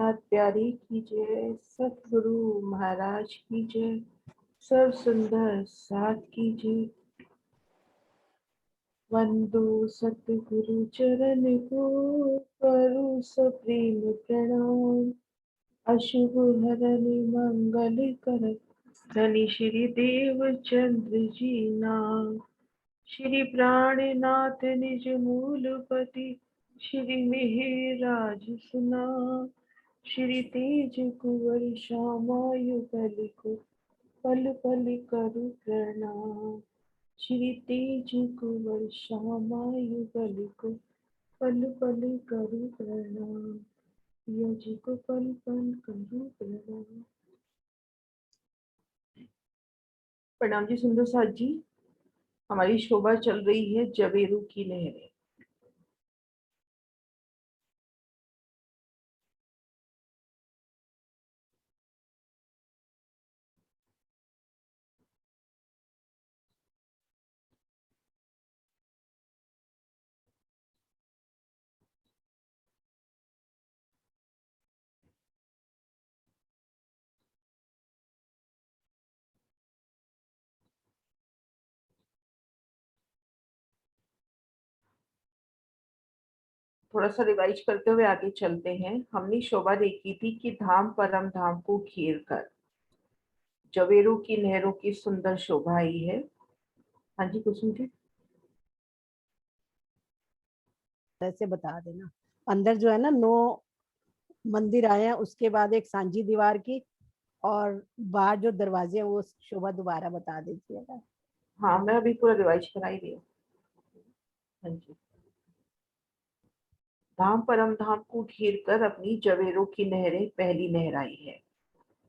प्यारी की जय, सतगुरु महाराज की जय, सर्व सुंदर साथ की जय। वंदो सतगुरु चरण को, करो सप्रेम प्रणाम। अशुभ हरण मंगल कर, धनी श्री देव चंद्र जी नाम। श्री प्राणनाथ निज मूलपति, श्री मिहिराज सुना। श्री तेज कुंवर श्यामायु को, पल पल करु प्रणाम। श्री तेज कुंवर श्यामायु को, पल पल करु प्रणाम। पिया जी को पल पल करु प्रणाम। प्रणाम जी सुंदर साथ जी। हमारी शोभा चल रही है जवेरू की लहरें। थोड़ा सा रिवाइज करते हुए आगे चलते हैं। हमने शोभा देखी थी कि धाम परम धाम को घेर कर जवेरू की लहरों की सुंदर शोभा आई है। हाँ जी कुसुम जी। ऐसे बता देना। अंदर जो है ना 9 मंदिर आए हैं, उसके बाद एक सांझी दीवार की, और बाहर जो दरवाजे हैं वो शोभा दोबारा बता दीजिएगा। हाँ मैं अभी पूरा रिवाइज करा ही रही हूँ। हाँ जी। धाम परम धाम को घेर कर अपनी जवेरों की नहरें पहली नहर आई है।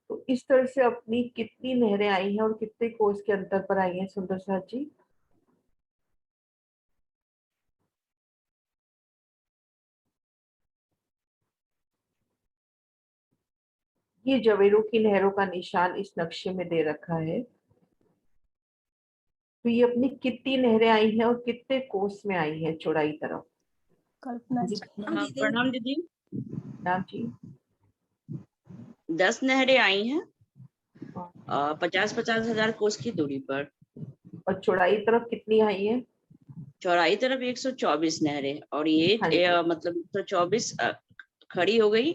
तो इस तरह से अपनी कितनी नहरें आई हैं और कितने कोस के अंतर पर आई हैं सुंदर साथ जी? ये जवेरों की नहरों का निशान इस नक्शे में दे रखा है। तो ये अपनी कितनी नहरें आई हैं और कितने कोस में आई है चौड़ाई तरफ? कल्पना जी। प्रणाम दीदी। नाम जी। 10 नहरें आई हैं हाँ। 50-50 हजार कोस की दूरी पर। और चौड़ाई तरफ कितनी आई है? चौड़ाई तरफ 124 नहरें, और ये हाँ जी। मतलब 124 खड़ी हो गई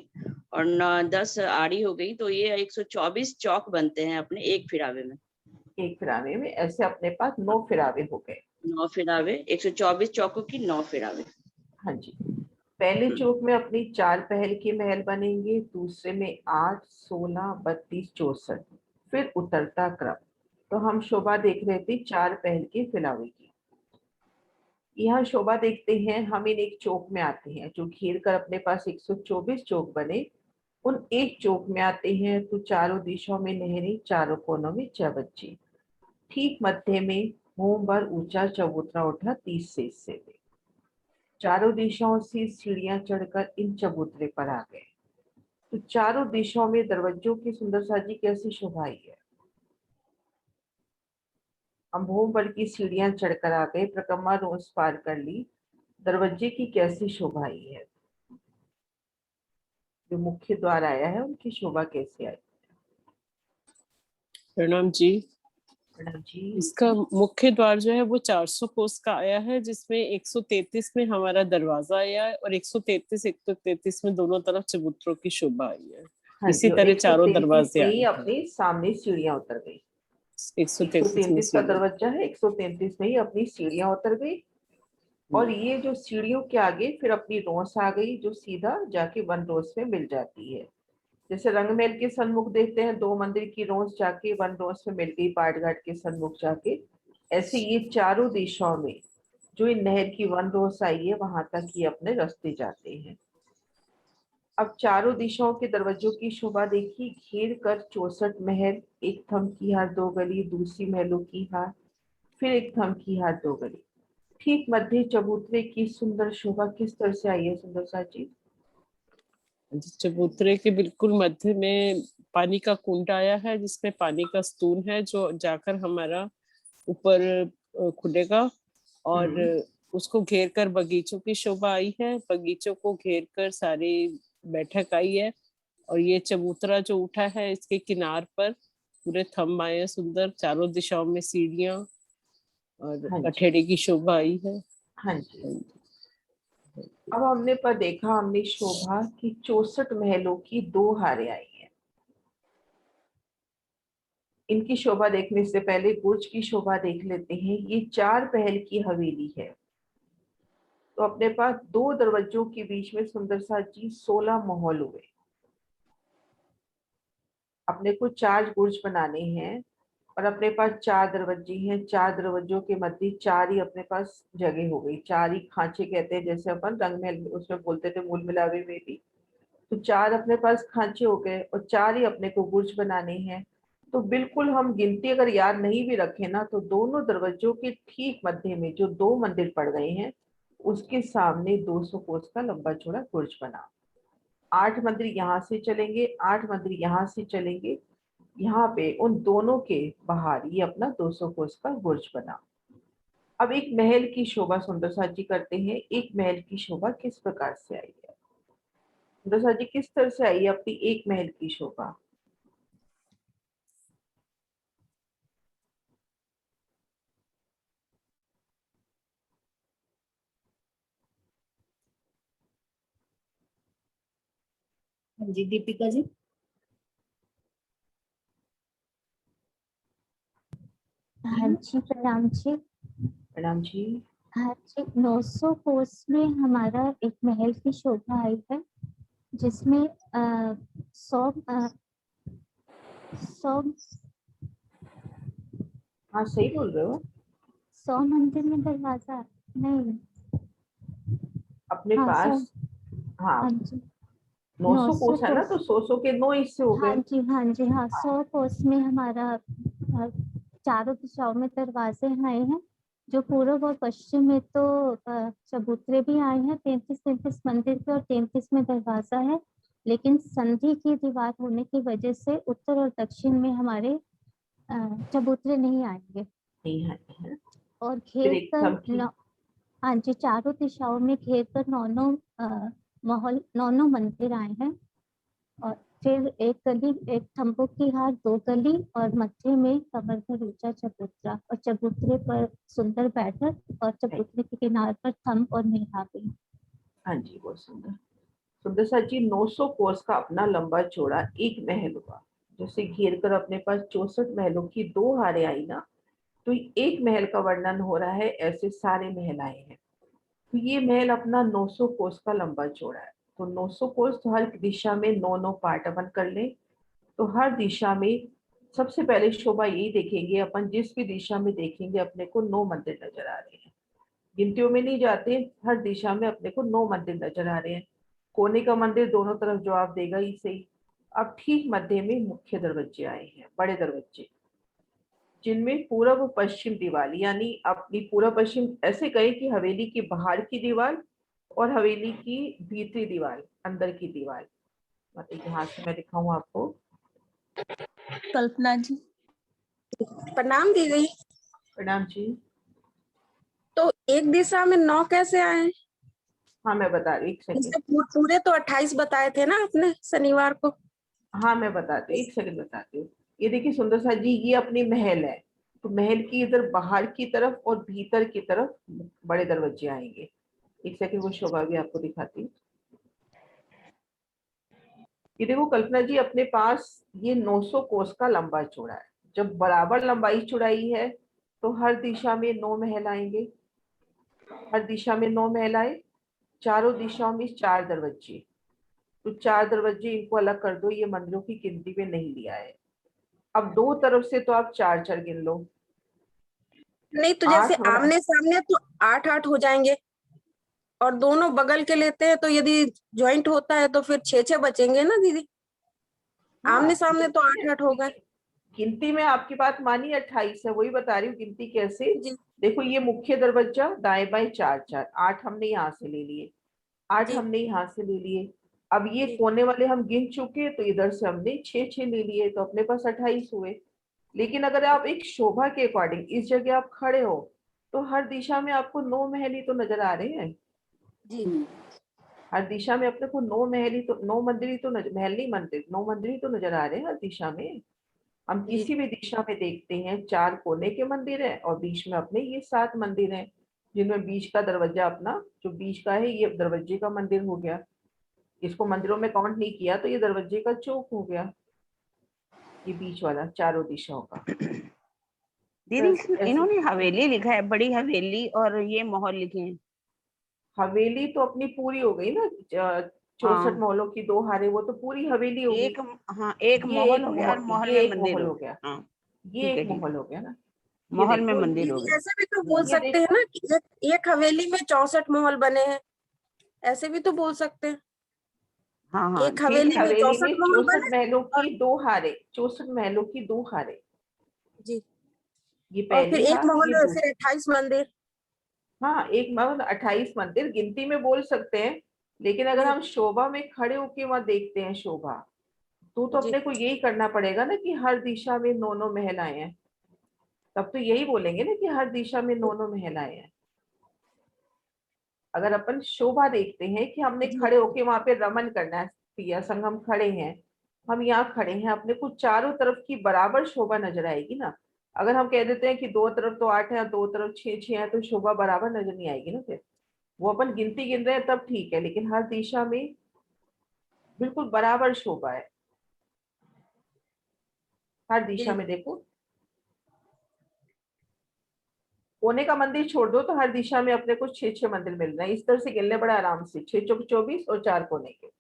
और 10 आड़ी हो गई, तो ये 124 चौक बनते हैं अपने एक फिरावे में। एक फिरावे में ऐसे अपने पास 9 फिरावे हो गए। 9 फिरावे, 124 चौकों की 9 फिरावे। हाँ जी। पहले चौक में अपनी 4 पहल के महल बनेंगे, दूसरे में 8, 16, 32, 64, फिर उतरता क्रम। तो हम शोभा देख रहे थे 4 पहल के फिलावे की। यहाँ शोभा देखते हैं, हम इन एक चौक में आते हैं जो घेर कर अपने पास 124 चौक बने। उन एक चौक में आते हैं तो चारों दिशाओं में नहरें, चारों कोनों में चबच्चे। ठीक मध्य में होम भर ऊंचा चबूतरा उठा 30 से हिस्से में। चारों दिशाओं से सीढ़ियां चढ़कर इन चबूतरे पर आ गए। तो चारों दिशाओं में दरवाजों की सुंदर साजी कैसी शोभा आई है। हम होम भर की सीढ़ियां चढ़कर आ गए, परिक्रमा रोज पार कर ली, दरवाजे की कैसी शोभा आई है। जो मुख्य द्वार आया है उनकी शोभा कैसे आई? प्रणाम जी। प्रणाम जी। इसका मुख्य द्वार जो है वो 400 कोस का आया है, जिसमें 133 में हमारा दरवाजा आया है और 133 में दोनों तरफ चबूतरों की शोभा आई है। हाँ इसी जी, और तरह चारों 133 दरवाजे में आए ही हैं। अपने सामने सीढ़ियां उतर गई। 133 में 133 का सीढ़ी। दरवाजा है, 133 में ही अपनी सीढ़ियां उतर गई। और ये जो सीढ़ियों के आगे फिर अपनी रोस आ गई जो सीधा जाके वन रोस में मिल जाती है। जैसे रंगमहल के सन्मुख देखते हैं 2 मंदिर की रोस जाके वन रोस में मिल गई पाट घाट के सन्मुख जाके, ऐसे ये चारों दिशाओं में जो इन नहर की वन रोस आई है वहां तक ये अपने रास्ते जाते हैं। अब चारों दिशाओं के दरवाजों की शोभा देखी, घेर कर 64 महल, एक थम की हार 2 गली, दूसरी महलों की हार, फिर एक थम की हार 2 गली। ठीक मध्य चबूतरे की सुंदर शोभा किस तरह से आई है सुंदर सा जी? चबूतरे के बिल्कुल मध्य में पानी का कुंड आया है, जिसमें पानी का स्तून है जो जाकर हमारा ऊपर खुलेगा। और उसको घेर कर बगीचों की शोभा आई है। बगीचों को घेर कर सारी बैठक आई है। और ये चबूतरा जो उठा है इसके किनार पर पूरे थंब आए हैं सुंदर, चारों दिशाओं में सीढ़ियां और हाँ जी। कठेड़े की शोभा आई है। हाँ जी। अब हमने पर देखा हमने शोभा की 64 महलों की 2 हारें आई हैं। इनकी शोभा देखने से पहले बुर्ज की शोभा देख लेते हैं। ये 4 पहल की हवेली है। तो अपने पास 2 दरवाजों के बीच में सुंदर सा जी 16 महल हुए। अपने को 4 बुर्ज बनाने हैं और अपने पास 4 दरवाजे हैं। 4 दरवाजों के मध्य 4 ही अपने पास जगह हो गई। 4 ही खांचे कहते हैं, जैसे अपन रंग महल उसमें बोलते थे मूल मिलावे में भी। तो 4 अपने पास खांचे हो गए और 4 ही अपने को बुर्ज बनाने हैं। तो बिल्कुल हम गिनती अगर याद नहीं भी रखें ना, तो दोनों दरवाजों के ठीक मध्य में जो 2 मंदिर पड़ गए हैं, उसके सामने 200 कोस का लंबा चौड़ा बुर्ज बना। 8 मंदिर यहाँ से चलेंगे, 8 मंदिर यहाँ से चलेंगे। यहाँ पे उन दोनों के बाहर ये अपना 200 कोस का बुर्ज बना। अब एक महल की शोभा सुंदर सा जी करते हैं। एक महल की शोभा किस प्रकार से आई है? सुंदर सा जी किस तरह से आई है अपनी एक महल की शोभा? हाँ जी दीपिका जी। हाँ जी प्रणाम जी। प्रणाम जी। हाँ जी 900 कोस में हमारा एक महल की शोभा आई है, जिसमें 100 हाँ सही बोल रहे हो। 100 मंदिर में दरवाजा नहीं। अपने हाँ पास हाँ हाँ जी 900 900 कोस है ना, तो 100 के 9 हिस्से हो हाँ गए। जी हाँ जी हाँ 100 कोस में हमारा चारों दिशाओं में दरवाजे आए हैं। जो पूर्व और पश्चिम में तो चबूतरे भी आए हैं 33 मंदिर के और 33 में दरवाजा है। लेकिन संधि की दीवार होने की वजह से उत्तर और दक्षिण में हमारे चबूतरे नहीं आएंगे। नहीं है। और फिर घेर एक कर थम की हाँ जी चारों दिशाओं में घेर कर 9 मंदिर आए हैं। और फिर एक गली, एक थंबों की हार, 2 गली और मध्य में कमर भर ऊंचा चबूतरा और चबूतरे पर सुंदर बैठक और चबूतरे के किनारे पर थंब और मेहराबें। हाँ जी बहुत सुंदर। सुंदर सा जी 900 कोस का अपना लंबा चौड़ा एक महल हुआ। जैसे घेर कर अपने पास 64 महलों की 2 हारें आई ना, तो एक महल का वर्णन हो रहा है। ऐसे सारे महल आए हैं। तो ये महल अपना 900 कोस का लंबा चौड़ा है। तो 900 कोस तो हर दिशा में 9 पार्ट अपन कर लें। तो हर दिशा में सबसे पहले शोभा यही देखेंगे अपन, जिस भी दिशा में देखेंगे अपने को 9 मंदिर नजर आ रहे हैं। गिनतियों में नहीं जाते, हर दिशा में अपने को 9 मंदिर नजर आ रहे हैं। कोने का मंदिर दोनों तरफ जवाब देगा ही सही। अब ठीक मध्य में मुख्य दरवाजे आए हैं, बड़े दरवाजे, जिनमें पूर्व पश्चिम दीवार, यानी अपनी पूर्व पश्चिम ऐसे कहे कि हवेली की बाहर की दीवार और हवेली की भीतरी दीवार, अंदर की दीवार। मतलब यहाँ से मैं दिखाऊं आपको। कल्पना जी। प्रणाम दीदी। प्रणाम जी। तो एक दिशा में 9 कैसे आए? हाँ मैं बता रही हूँ, एक सेकंड। जैसे पूरे तो 28 बताए थे ना आपने शनिवार को। हाँ मैं बताती हूँ, एक सेकंड बताती हूँ। ये देखिए सुंदर सा जी, ये अपनी महल है। तो महल की इधर बाहर की तरफ और भीतर की तरफ बड़े दरवाजे आएंगे। एक सेकंड वो शोभा भी आपको दिखाती हूँ। ये देखो कल्पना जी, अपने पास ये 900 कोस का लंबा चौड़ा है। जब बराबर लंबाई चौड़ाई है तो हर दिशा में 9 महल आएंगे। हर दिशा में 9 महल आए, चारों दिशाओं में 4 दरवाजे। तो 4 दरवाजे इनको अलग कर दो, ये मंदिरों की गिनती में नहीं लिया है। अब 2 तरफ से तो आप 4 गिन लो। नहीं तो जैसे 8 और आमने सामने तो 8 हो जाएंगे, और दोनों बगल के लेते हैं तो यदि ज्वाइंट होता है तो फिर 6 बचेंगे ना दीदी। आमने सामने तो 8 हो गए। गिनती में आपकी बात मानी 28 है, वही बता रही हूँ गिनती कैसे। जी देखो ये मुख्य दरवाजा दाएं बाएं 4 8 हमने यहाँ से ले लिए, 8 जी हमने यहाँ से ले लिए। अब ये जी कोने वाले हम गिन चुके, तो इधर से हमने 6 ले लिए, तो अपने पास 28 हुए। लेकिन अगर आप एक शोभा के अकॉर्डिंग इस जगह आप खड़े हो, तो हर दिशा में आपको 9 महल ही तो नजर आ रहे हैं। जी हर दिशा में अपने को 9 महल ही तो 9 मंदिर ही तो महल नहीं, मंदिर 9 मंदिर ही तो नजर आ रहे हैं हर दिशा में। हम जी। किसी भी दिशा में देखते हैं 4 कोने के मंदिर है और बीच में अपने ये 7 मंदिर हैं, जिनमें बीच का दरवाजा अपना जो बीच का है ये दरवाजे का मंदिर हो गया। इसको मंदिरों में काउंट नहीं किया तो ये दरवाजे का चौक हो गया, ये बीच वाला चारों दिशाओं का। दीदी ऐसे इन्होंने हवेली लिखा है, बड़ी हवेली, और ये महल लिखे हैं। हवेली तो अपनी पूरी हो गई ना, 64 हाँ, महलों की 2 हारे, वो तो पूरी हवेली हो गई। एक, हाँ एक ये महल एक हो गया और महल ये में एक मंदिर महल हो हो गया। गया, हाँ ये ठीक है, एक ठीक है। महल हो गया ना। ये महल में देखो, मंदिर हो दीदी गए। ऐसे भी तो बोल ये सकते हैं देखो, ना कि एक हवेली में 64 महल बने हैं, ऐसे भी तो बोल सकते हैं। हाँ हाँ एक ठीक हवेली है। में हवेली 64 में महल 64 बने। महलों और की 2 हारे, 64 महलों की 2 हारे, जी, ये और फिर पहली एक हार, महल ये में दूसरी। फिर 28 मंदिर। हाँ, एक महल 28 मंदिर गिनती में बोल सकते हैं, लेकिन अगर जी हम शोभा में खड़े होके वहां देखते हैं शोभा, तो जी अपने को यही करना पड़ेगा ना कि हर दिशा में 9 महल आए हैं, तब तो यही बोलेंगे ना कि हर दिशा में 9 महल आए हैं। अगर अपन शोभा देखते हैं कि हमने जी खड़े होके वहां पे रमन करना है, प्रिया संग हम खड़े हैं, हम यहाँ खड़े हैं, अपने को चारों तरफ की बराबर शोभा नजर आएगी ना। अगर हम कह देते हैं कि दो तरफ तो 8 है और दो तरफ 6 है, तो शोभा बराबर नजर नहीं आएगी ना। फिर वो अपन गिनती गिन रहे हैं तब ठीक है, लेकिन हर दिशा में बिल्कुल बराबर शोभा है। हर दिशा जी में देखो, कोने का मंदिर छोड़ दो तो हर दिशा में अपने को 6 मंदिर मिल रहे हैं। इस तरह से गिनने बड़ा आराम से, 6 चौक 24 और 4 कोने के।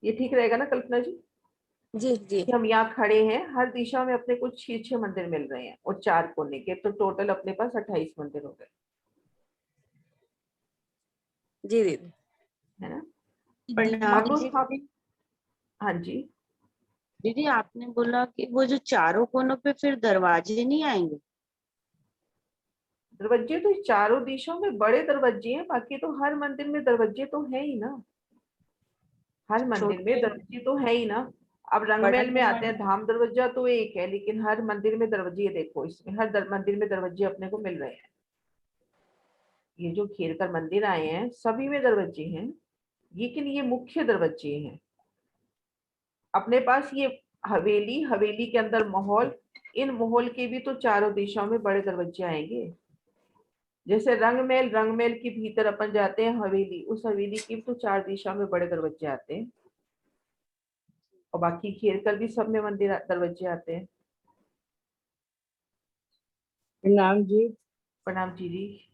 ये ठीक रहेगा ना कल्पना जी, जी जी कि हम यहाँ खड़े हैं, हर दिशा में अपने को 6 मंदिर मिल रहे हैं और 4 कोने के, तो टोटल अपने पास 28 मंदिर हो गए, जी दीदी। है ना। प्रणाम अब हम, दीदी। हाँ जी, दीदी आपने बोला कि वो जो चारों कोनों पे फिर दरवाजे नहीं आएंगे? दरवाजे तो चारों दिशाओं में बड़े दरवाजे हैं, बाकी तो हर मंदिर में दरवाजे तो है ही ना, हर मंदिर में छोटे दरवाजे तो है ही ना। अब बड़े रंगमहल में आते हैं, दरवाजे? धाम दरवाजा तो एक है, लेकिन हर मंदिर में दरवाजे, ये देखो इसमें हर मंदिर में दरवाजे अपने को मिल रहे हैं। ये जो घेर कर मंदिर आए हैं सभी में दरवाजे हैं, लेकिन ये मुख्य दरवाजे हैं। अपने पास ये हवेली, हवेली के अंदर महल, इन महल के भी तो चारों दिशाओं में बड़े दरवाजे आएंगे। जैसे रंगमहल, रंगमहल के भीतर अपन जाते हैं हवेली, उस हवेली की तो 4 दिशा में बड़े दरवाजे आते हैं, और बाकी घेर कर भी सब में मंदिर दरवाजे आते हैं। प्रणाम जी। प्रणाम जी जी।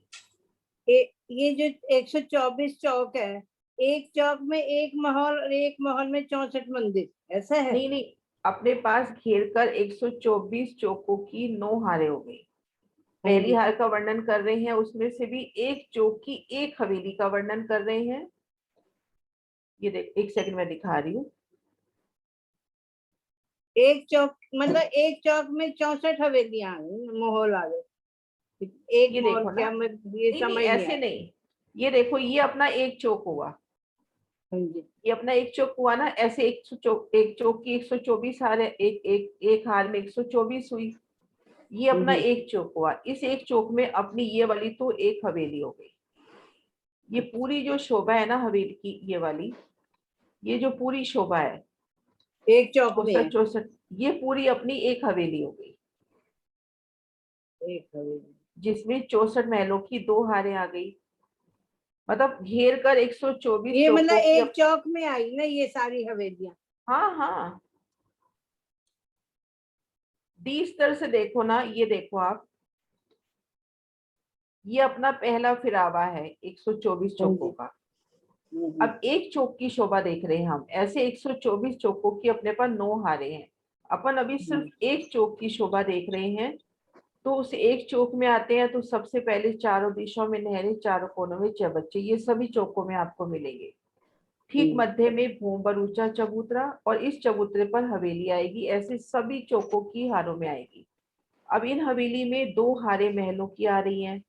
ये जो 124 चौक है, एक चौक में एक महल और एक महल में 64 मंदिर, ऐसा है? नहीं नहीं, अपने पास घेर कर 124 चौकों की 9 हारें हो गई। पहली हार का वर्णन कर रहे हैं, उसमें से भी एक चौक की एक हवेली का वर्णन कर रहे हैं। ये देख, एक सेकंड में दिखा रही हूँ। एक चौक मतलब एक चौक में 64 हवेलियां आ गई, महल आ गए। एक ये महल देखो ना, क्या, मैं ये नहीं नहीं समझ नहीं ऐसे आया। नहीं, ये देखो ये अपना एक चौक हुआ, हाँ जी। ये अपना एक चौक हुआ ना। ऐसे एक चौक की 124 हार है, एक एक एक हार में 124 हुई। ये अपना एक चौक हुआ, इस एक चौक में अपनी ये वाली तो एक हवेली हो गई। ये पूरी जो शोभा है ना हवेली की, ये वाली, ये जो पूरी शोभा है एक चौक में है 64, ये पूरी अपनी एक हवेली हो गई, एक हवेली। जिसमें 64 महलों की 2 हारें आ गई। मतलब घेर कर 124 ये मतलब चौकों की एक चौक में आई ना ये सारी हवेलियां? हाँ हाँ, डी स्तर से देखो ना, ये देखो आप, ये अपना पहला फिरावा है 124 चौकों का। अब एक चौक की शोभा देख रहे हैं हम, ऐसे 124 चौकों की अपने पास 9 हारे हैं। अपन अभी सिर्फ एक चौक की शोभा देख रहे हैं, तो उस एक चौक में आते हैं तो सबसे पहले चारों दिशाओं में नहरें, चारों कोनों में चबच्चे, ये सभी चौकों में आपको मिलेंगे। ठीक मध्य में भूमर ऊंचा चबूतरा, और इस चबूतरे पर हवेली आएगी। ऐसे सभी चौकों की हारों में आएगी। अब इन हवेली में 2 हारें महलों की आ रही हैं।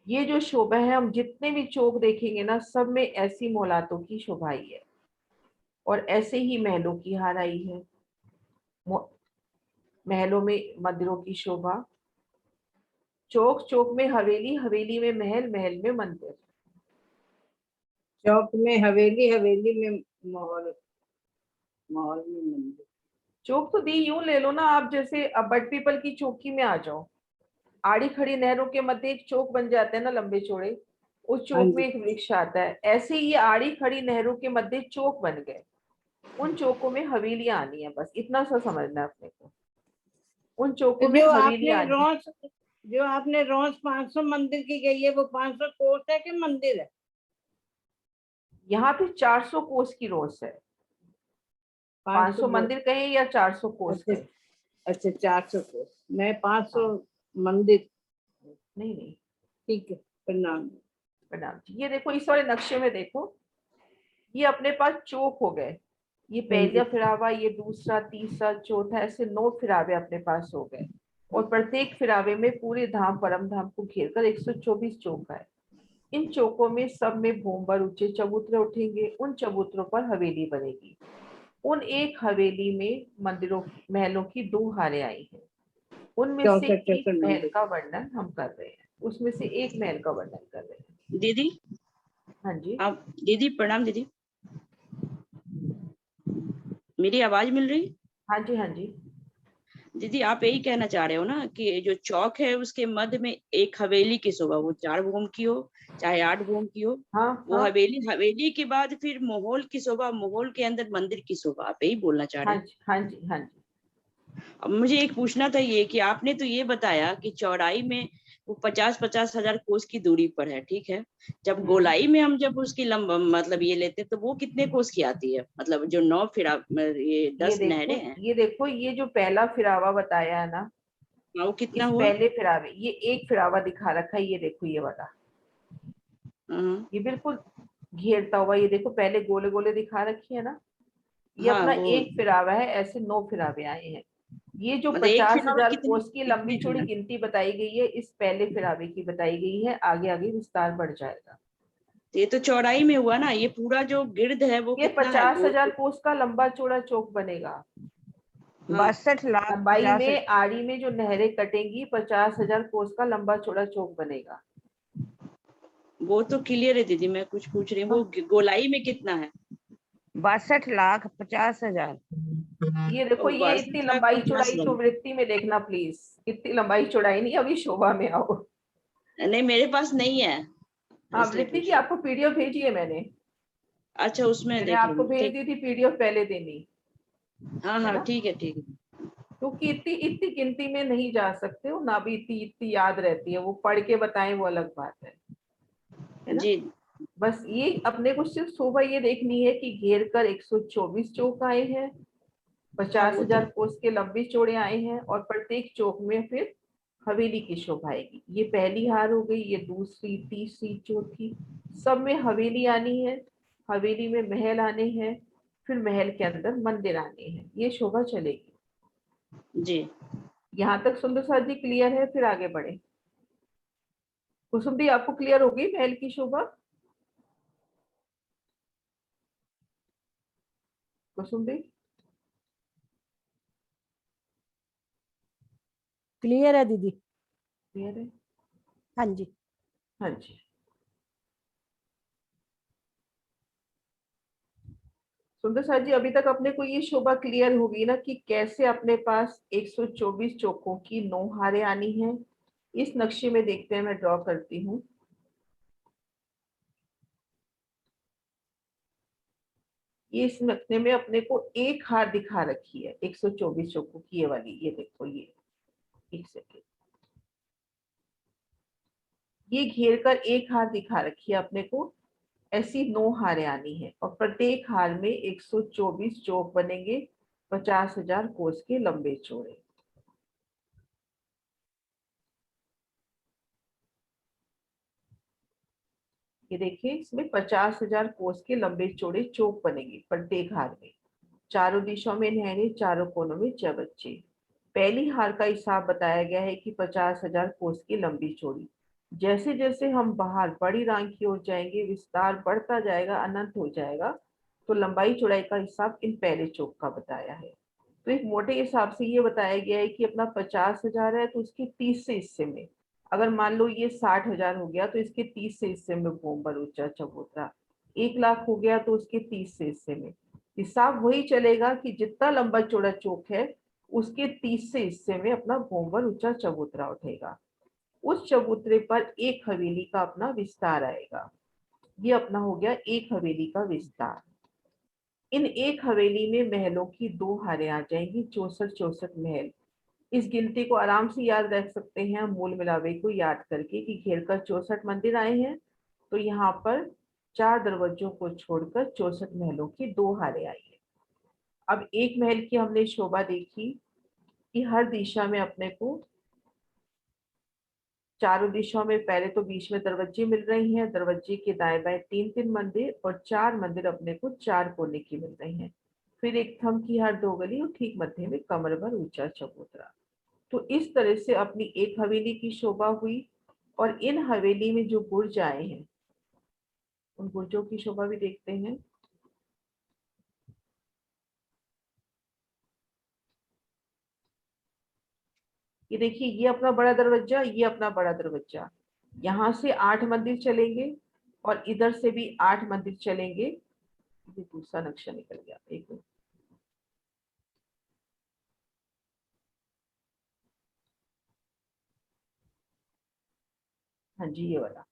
ये जो शोभा है, हम जितने भी चौक देखेंगे ना, सब में ऐसी मोलातों की शोभा आई है, और ऐसे ही महलों की हार आई है। महलों में मंदिरों की शोभा, चौक चौक में हवेली, हवेली में महल, महल में मंदिर। चौक में हवेली, हवेली में माहौल, माहौल में मंदिर। चौक तो दी यूं ले लो ना आप, जैसे अब बट पीपल की चौकी में आ जाओ, आड़ी खड़ी नहरों के मध्य एक चौक बन जाते हैं ना लंबे चौड़े, उस हाँ चौक में जी। एक वृक्ष आता है, ऐसे ही ये आड़ी खड़ी नहरों के मध्य चौक बन गए, उन चौकों में हवेलियां आनी है, बस इतना सा समझना है अपने को, उन तो चौकों में जो हवेलियां आपने आनी है। रोज 500 मंदिर की गई है, वो 500 कोस है कि मंदिर है? यहाँ पे 400 कोस की रोस है, 500 वो- मंदिर कहे या 400 कोस अच्छा, कहे। अच्छा 400 कोस, मैं 500 हाँ, मंदिर। नहीं नहीं, ठीक है, प्रणाम। प्रणाम जी। ये देखो इस वाले नक्शे में देखो, ये अपने पास चौक हो गए, ये हाँ जी। पहला फिरावा, ये दूसरा, तीसरा, चौथा, ऐसे 9 फिरावे अपने पास हो गए, और प्रत्येक फिरावे में पूरे धाम परम धाम को घेरकर 124 चौक है। इन चौकों में सब में भूमभर ऊंचे चबूतरे उठेंगे, उन चबूतरों पर हवेली बनेगी, उन एक हवेली में मंदिरों महलों की 2 हारें आई हैं, उनमें से 64 एक महल मंदिर। का वर्णन हम कर रहे हैं, उसमें से एक महल का वर्णन कर रहे हैं। दीदी हाँ जी, आप, दीदी प्रणाम दीदी, मेरी आवाज मिल रही? हाँ जी, हाँ जी, दीदी आप यही कहना चाह रहे हो ना कि जो चौक है उसके मध्य में एक हवेली की शोभा, वो 4 भूम की हो चाहे 8 भूम की हो, हाँ वो हाँ, हवेली, हवेली के बाद फिर माहौल की शोभा, माहौल के अंदर मंदिर की शोभा, आप यही बोलना चाह रहे हाँ हैं? जी, हाँ जी, हाँ जी। अब मुझे एक पूछना था, ये कि आपने तो ये बताया कि चौड़ाई में वो 50-50 हजार कोस की दूरी पर है, ठीक है, जब गोलाई में हम जब उसकी लंब मतलब ये लेते तो वो कितने कोस की आती है, मतलब जो 9 फिर ये 10 नहरें हैं, ये देखो ये जो पहला फिरावा बताया है ना, हाँ, वो कितना इस हुआ? पहले फिरावे, ये एक फिरावा दिखा रखा है, ये देखो ये वाला, ये बिल्कुल घेरता हुआ, ये देखो पहले गोले गोले दिखा रखी है ना, ये हाँ अपना वो एक फिरावा है, ऐसे 9 फिरावे आए हैं। ये जो मतलब एक 50,000 फिर कितने कोस की कितने लंबी चौड़ी हैं? गिनती बताई गई है, इस पहले फिरावे की बताई गई है, आगे आगे विस्तार बढ़ जाएगा। तो ये तो चौड़ाई में हुआ ना, ये पूरा जो गिर्द है वो ये कितना है, 50,000 कोस का लंबा चौड़ा चौक बनेगा। हाँ 62,50,000। लंबाई में आड़ी में जो नहरें कटेंगी, 50,000 कोस का लंबा चौड़ा चौक बनेगा। वो तो क्लियर है दीदी, मैं कुछ पूछ रही हूँ, वो गोलाई में कितना है? 62,50,000। ये देखो, और ये इतनी 62,50,000 लंबाई चौड़ाई तो वृत्ति में देखना प्लीज, इतनी लंबाई चौड़ाई नहीं, अभी शोभा में आओ। नहीं मेरे पास नहीं है, हाँ, इसलिए वृत्ति पूछ की रही आपको पीडीएफ भेजी है मैंने हूँ। अच्छा उसमें मैंने देख आपको लूंगी, भेज ठीक। दी थी पीडीएफ पहले दिन ही, हाँ है हाँ ना, ठीक है, ठीक है। क्योंकि इतनी इतनी गिनती में नहीं जा सकते हो ना, भी इतनी इतनी याद रहती है, वो पढ़ के बताएं वो अलग बात है ना। जी बस ये अपने को सिर्फ शोभा ये देखनी है कि घेर कर 124 चौक आए हैं, हाँ, पचास वो तो हजार कोस के लंबे चौड़े आए हैं, और प्रत्येक चौक में फिर हवेली की शोभा आएगी। ये पहली हार हो गई, ये दूसरी, तीसरी, चौथी, सब में हवेली आनी है, हवेली में महल आने हैं, फिर महल के अंदर मंदिर आने हैं, ये शोभा चलेगी। जी। यहाँ तक सुंदर साथ जी क्लियर है? फिर आगे बढ़े। कुसुम दी आपको क्लियर होगी महल की शोभा? कुसुम दी क्लियर है दीदी? क्लियर है? हाँ जी। हाँ जी। सुंदर साथ जी, अभी तक अपने को ये शोभा क्लियर होगी ना कि कैसे अपने पास 124 चौकों की 9 हारें आनी है। इस नक्शे में देखते हैं, मैं ड्रॉ करती हूँ। ये इस नक्शे में अपने को एक हार दिखा रखी है 124 चौकों की, ये वाली, ये देखो, ये एक सेकेंड, ये घेर कर एक हार दिखा रखी है अपने को, ऐसी 9 हारें आनी है, और प्रत्येक हार में 124 चौक बनेंगे, 50,000 कोस के लंबे चौड़े। ये देखिए, इसमें 50,000 कोस के लंबे चौड़े चौक बनेंगे प्रत्येक हार में, चारों दिशाओं में नहरें, चारों कोनों में चबच्चे। पहली हार का हिसाब बताया गया है कि 50,000 कोस की लंबी चौड़ी। जैसे जैसे हम बाहर बड़ी रांग की ओर जाएंगे, विस्तार बढ़ता जाएगा, अनंत हो जाएगा, तो लंबाई चौड़ाई का हिसाब इन पहले चौक का बताया है। तो एक मोटे हिसाब से ये बताया गया है कि अपना 50,000 है, तो उसके 30 से हिस्से में, अगर मान लो ये 60,000 हो गया, तो इसके 30 से हिस्से में भूमभर ऊंचा चबूतरा, 1,00,000 हो गया तो उसके 30 से हिस्से में हिसाब वही चलेगा कि जितना लंबा चौड़ा चौक है उसके 30 से हिस्से में अपना भोंवर ऊंचा चबूतरा उठेगा। उस चबूतरे पर एक हवेली का अपना विस्तार आएगा। ये अपना हो गया एक हवेली का विस्तार। इन एक हवेली में महलों की 2 हारें आ जाएंगी, 64 महल। इस गिनती को आराम से याद रख सकते हैं मूल मिलावे को याद करके कि घेर कर 64 मंदिर आए हैं, तो यहाँ पर 4 दरवाजों को छोड़कर 64 महलों की 2 हारें आई है। अब एक महल की हमने शोभा देखी कि हर दिशा में अपने को चारों दिशाओं में पहले तो बीच में दरवाजे मिल रही हैं, दरवाजे के दाएं बाएं 3-3 मंदिर और 4 मंदिर अपने को 4 कोने की मिल रही हैं। फिर एक थंब की हर 2 गली और ठीक मध्य में कमर भर ऊंचा चबूतरा। तो इस तरह से अपनी एक हवेली की शोभा हुई। और इन हवेली में जो बुर्ज आए हैं उन बुर्जों की शोभा भी देखते हैं। ये देखिए, ये अपना बड़ा दरवाजा, ये अपना बड़ा दरवाजा। यहाँ से 8 मंदिर चलेंगे और इधर से भी 8 मंदिर चलेंगे। ये दूसरा नक्शा निकल गया, एक मिनट। हाँ जी, ये वाला,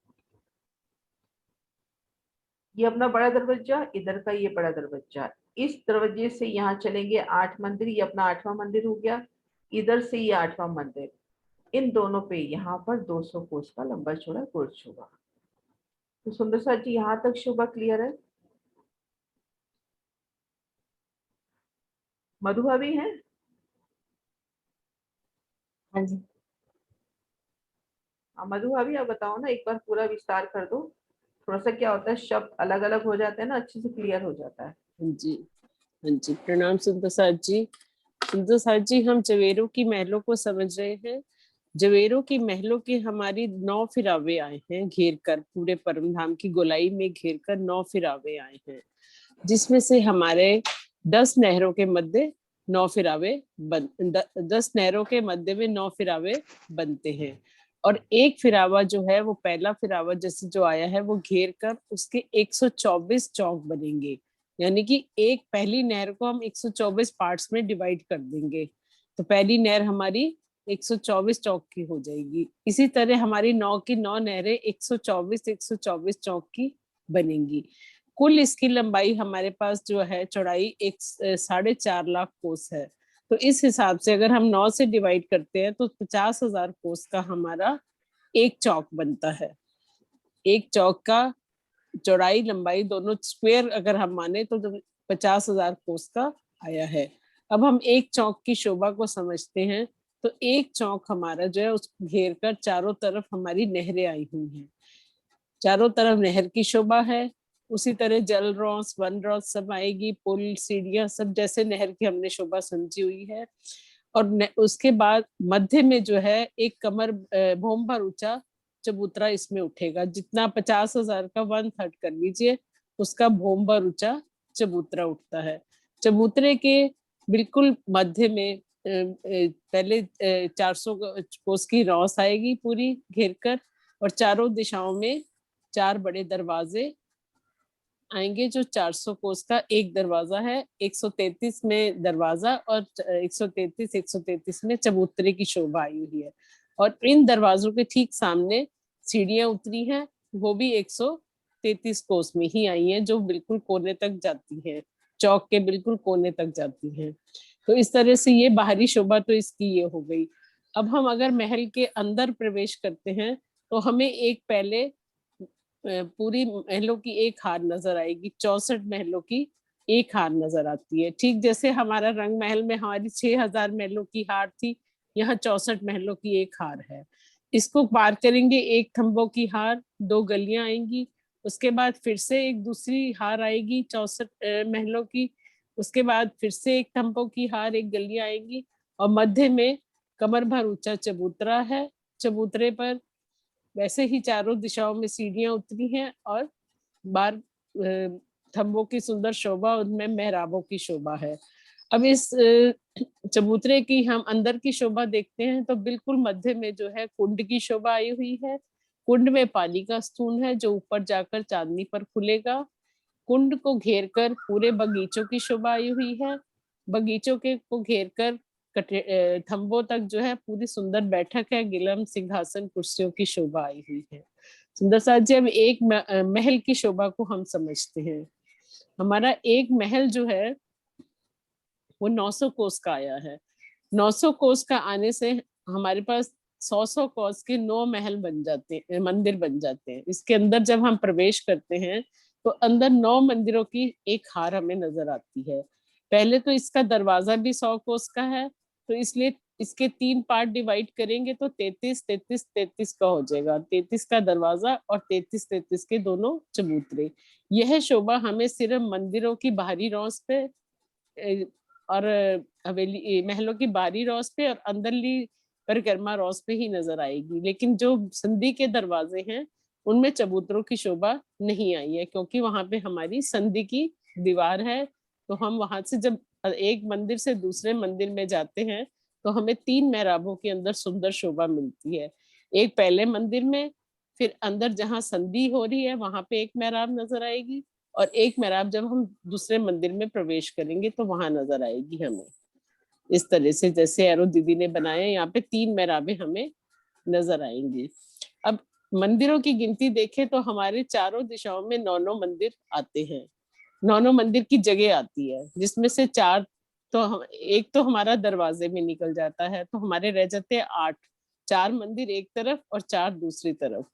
ये अपना बड़ा दरवाजा, इधर का ये बड़ा दरवाजा। इस दरवाजे से यहाँ चलेंगे 8 मंदिर, ये अपना 8वां मंदिर हो गया। इधर से ये 8वां मंदिर। इन दोनों पे यहाँ पर 200 कोस का लंबा चौड़ा बुर्ज होगा। तो सुंदर सा जी, यहाँ तक शोभा क्लियर है? मधु भाभी हैं? हाँ जी। हाँ मधु भाभी, आप बताओ ना, एक बार पूरा विस्तार कर दो। थोड़ा सा क्या होता है, शब्द अलग अलग हो जाते हैं ना, अच्छे से क्लियर हो जाता है। हाँ जी, हाँ जी, प्रणाम सुंदर साथ जी। सुंदर साथ जी, हम जवेरों की महलों को समझ रहे हैं। जवेरों की महलों के हमारी 9 फिरावे आए हैं, घेर कर पूरे परम धाम की गोलाई में घेर कर 9 फिरावे आए हैं, जिसमें से हमारे 10 नहरों के मध्य 9 फिरावे 10 नहरों के मध्य में 9 फिरावे बनते हैं। और एक फिरावा जो है, वो पहला फिरावा जैसे जो आया है, वो घेर कर उसके 124 चौक बनेंगे। यानी कि एक पहली नहर को हम 124 पार्ट्स में डिवाइड कर देंगे, तो पहली नहर हमारी 124 चौक की हो जाएगी। इसी तरह हमारी 9 की 9 नहरें 124 चौक की बनेंगी। कुल इसकी लंबाई हमारे पास जो है, चौड़ाई 4.5 लाख कोस है। तो इस हिसाब से अगर हम 9 से डिवाइड करते हैं तो 50,000 कोस का हमारा एक चौक बनता है। एक चौक का चौड़ाई लंबाई दोनों स्क्वायर अगर हम माने तो 50,000 कोस का आया है। अब हम एक चौक की शोभा को समझते हैं। तो एक चौक हमारा जो है, उस घेर कर चारों तरफ हमारी नहरें आई हुई हैं, चारों तरफ नहर की शोभा है। उसी तरह जल रॉस, वन रॉस सब आएगी, पुल, सीढ़ियां सब जैसे नहर की हमने शोभा समझी हुई है। और उसके बाद मध्य में जो है एक कमर भोम भर ऊंचा चबूतरा इसमें उठेगा। जितना 50,000 का 1/3 कर लीजिए, उसका भोम भर ऊंचा चबूतरा उठता है। चबूतरे के बिल्कुल मध्य में पहले 400 कोस की रॉस आएगी पूरी घेर कर, और चारों दिशाओं में 4 बड़े दरवाजे आएंगे, जो 400 कोस का एक दरवाजा है। 133 में दरवाजा और 133 में चबूतरे की शोभा आई हुई है। और इन दरवाजों के ठीक सामने सीढ़ियां उतरी हैं, वो भी 133 कोस में ही आई हैं, जो बिल्कुल कोने तक जाती हैं, चौक के बिल्कुल कोने तक जाती हैं। तो इस तरह से ये बाहरी शोभा तो इसकी ये हो गई। अब हम अगर महल के अंदर प्रवेश करते हैं तो हमें एक पहले पूरी महलों की एक हार नजर आएगी। 64 महलों की एक हार नजर आती है। ठीक जैसे हमारा रंग महल में हमारी 6000 महलों की हार थी, यहाँ 64 महलों की एक हार है। इसको पार करेंगे, एक थंबों की हार, 2 गलियां आएंगी। उसके बाद फिर से एक दूसरी हार आएगी 64 महलों की। उसके बाद फिर से एक थंबों की हार, एक गलियां आएंगी। और मध्य में कमर भर ऊंचा चबूतरा है। चबूतरे पर वैसे ही चारों दिशाओं में सीढ़ियां उतरी हैं, और बार थंबों की सुंदर शोभा, उनमें मेहराबों की शोभा है। अब इस चबूतरे की हम अंदर की शोभा देखते हैं तो बिल्कुल मध्य में जो है कुंड की शोभा आई हुई है। कुंड में पानी का स्तून है, जो ऊपर जाकर चांदनी पर खुलेगा। कुंड को घेरकर पूरे बगीचों की शोभा आई हुई है। बगीचों के को घेरकर थंबों तक जो है पूरी सुंदर बैठक है, गिलम सिंहासन कुर्सियों की शोभा आई हुई है। सुंदर साथ जी, अब एक महल की शोभा को हम समझते हैं। हमारा एक महल जो है वो 900 कोस का आया है। 900 कोस का आने से हमारे पास 100 कोस के 9 महल बन जाते हैं, मंदिर बन जाते हैं। इसके अंदर जब हम प्रवेश करते हैं तो अंदर 9 मंदिरों की एक हार हमें नजर आती है। पहले तो इसका दरवाजा भी 100 कोस का है, तो इसलिए इसके 3 पार्ट डिवाइड करेंगे तो 33 33 33 का हो जाएगा। 33 का दरवाजा और 33 33 के दोनों चबूतरे। यह शोभा हमें सिर्फ मंदिरों की बाहरी रौस पे और हवेली महलों की बाहरी रौस पे और अंदरली परिक्रमा रौस पे ही नजर आएगी। लेकिन जो संधि के दरवाजे हैं उनमें चबूतरों की शोभा नहीं आई है, क्योंकि वहां पे हमारी संधि की दीवार है। तो हम वहां से जब एक मंदिर से दूसरे मंदिर में जाते हैं तो हमें 3 मेहराबों के अंदर सुंदर शोभा मिलती है। एक पहले मंदिर में, फिर अंदर जहाँ संधि हो रही है वहां पे एक मेहराब नजर आएगी, और एक मेहराब जब हम दूसरे मंदिर में प्रवेश करेंगे तो वहां नजर आएगी हमें। इस तरह से जैसे एरो दीदी ने बनाया, यहाँ पे 3 मेहराबें हमें नजर आएंगी। अब मंदिरों की गिनती देखें तो हमारे चारों दिशाओं में 9 मंदिर आते हैं। 9 मंदिर की जगह आती है, जिसमें से 4 तो एक तो हमारा दरवाजे में निकल जाता है, तो हमारे रह जाते हैं 8। 4 मंदिर एक तरफ और 4 दूसरी तरफ।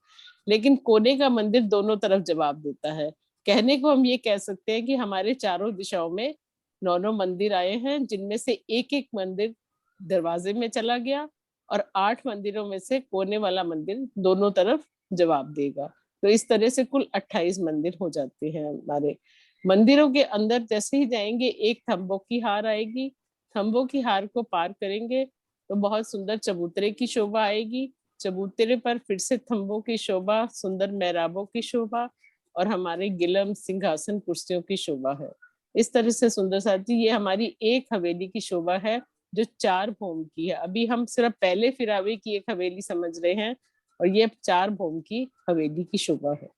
लेकिन कोने का मंदिर दोनों तरफ जवाब देता है। कहने को हम ये कह सकते हैं कि हमारे चारों दिशाओं में 9 मंदिर आए हैं, जिनमें से एक एक मंदिर दरवाजे में चला गया और 8 मंदिरों में से कोने वाला मंदिर दोनों तरफ जवाब देगा। तो इस तरह से कुल 28 मंदिर हो जाते हैं हमारे। मंदिरों के अंदर जैसे ही जाएंगे एक थंबों की हार आएगी। थंबों की हार को पार करेंगे तो बहुत सुंदर चबूतरे की शोभा आएगी। चबूतरे पर फिर से थंबों की शोभा, सुंदर मेहराबों की शोभा और हमारे गिलम सिंहासन कुर्सियों की शोभा है। इस तरह से सुंदर साथ जी, ये हमारी एक हवेली की शोभा है जो 4 भौम की है। अभी हम सिर्फ पहले फिरावे की एक हवेली समझ रहे हैं और ये 4 भौम की हवेली की शोभा है।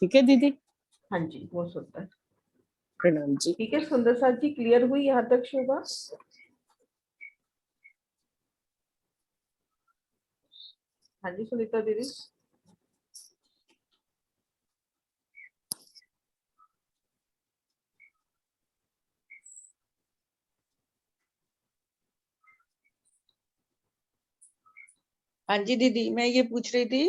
ठीक है दीदी? हाँ जी, बहुत सुंदर। प्रणाम जी। ठीक है सुंदर साथ जी, क्लियर हुई यहाँ तक शोभा? हाँ जी सुनीता दीदी। हाँ जी दीदी, मैं ये पूछ रही थी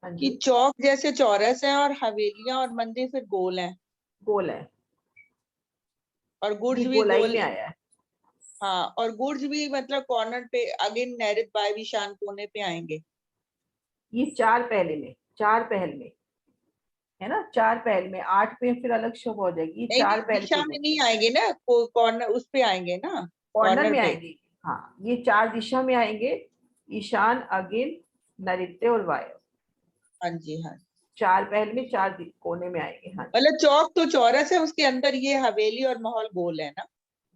हाँ कि जी, चौक जैसे चौरस है और हवेलियां और मंदिर फिर गोल हैं गोल है, और गुर्ज ये भी गोलाई गोल। में आया है। हाँ, और गुर्ज भी मतलब कॉर्नर पे अगेन नैरित बाय भी शान कोने पे आएंगे। ये 4 पहले में, 4 पहल में है ना, 4 पहल में, 8 पे फिर अलग शोभा हो जाएगी। ये नहीं 4 नहीं, पहल दिशा के में गुण नहीं आएंगे ना, कॉर्नर उस पे आएंगे ना, कॉर्नर कॉर्नर में पे। आएंगे। हाँ, ये 4 दिशा में आएंगे, ईशान, अगिन, नैऋत्य और वायव्य। हाँ जी, हाँ। 4 पहल में 4 कोने में आएंगे। हाँ जी, मतलब चौक तो चौरस है, उसके अंदर ये हवेली और महल गोल है ना।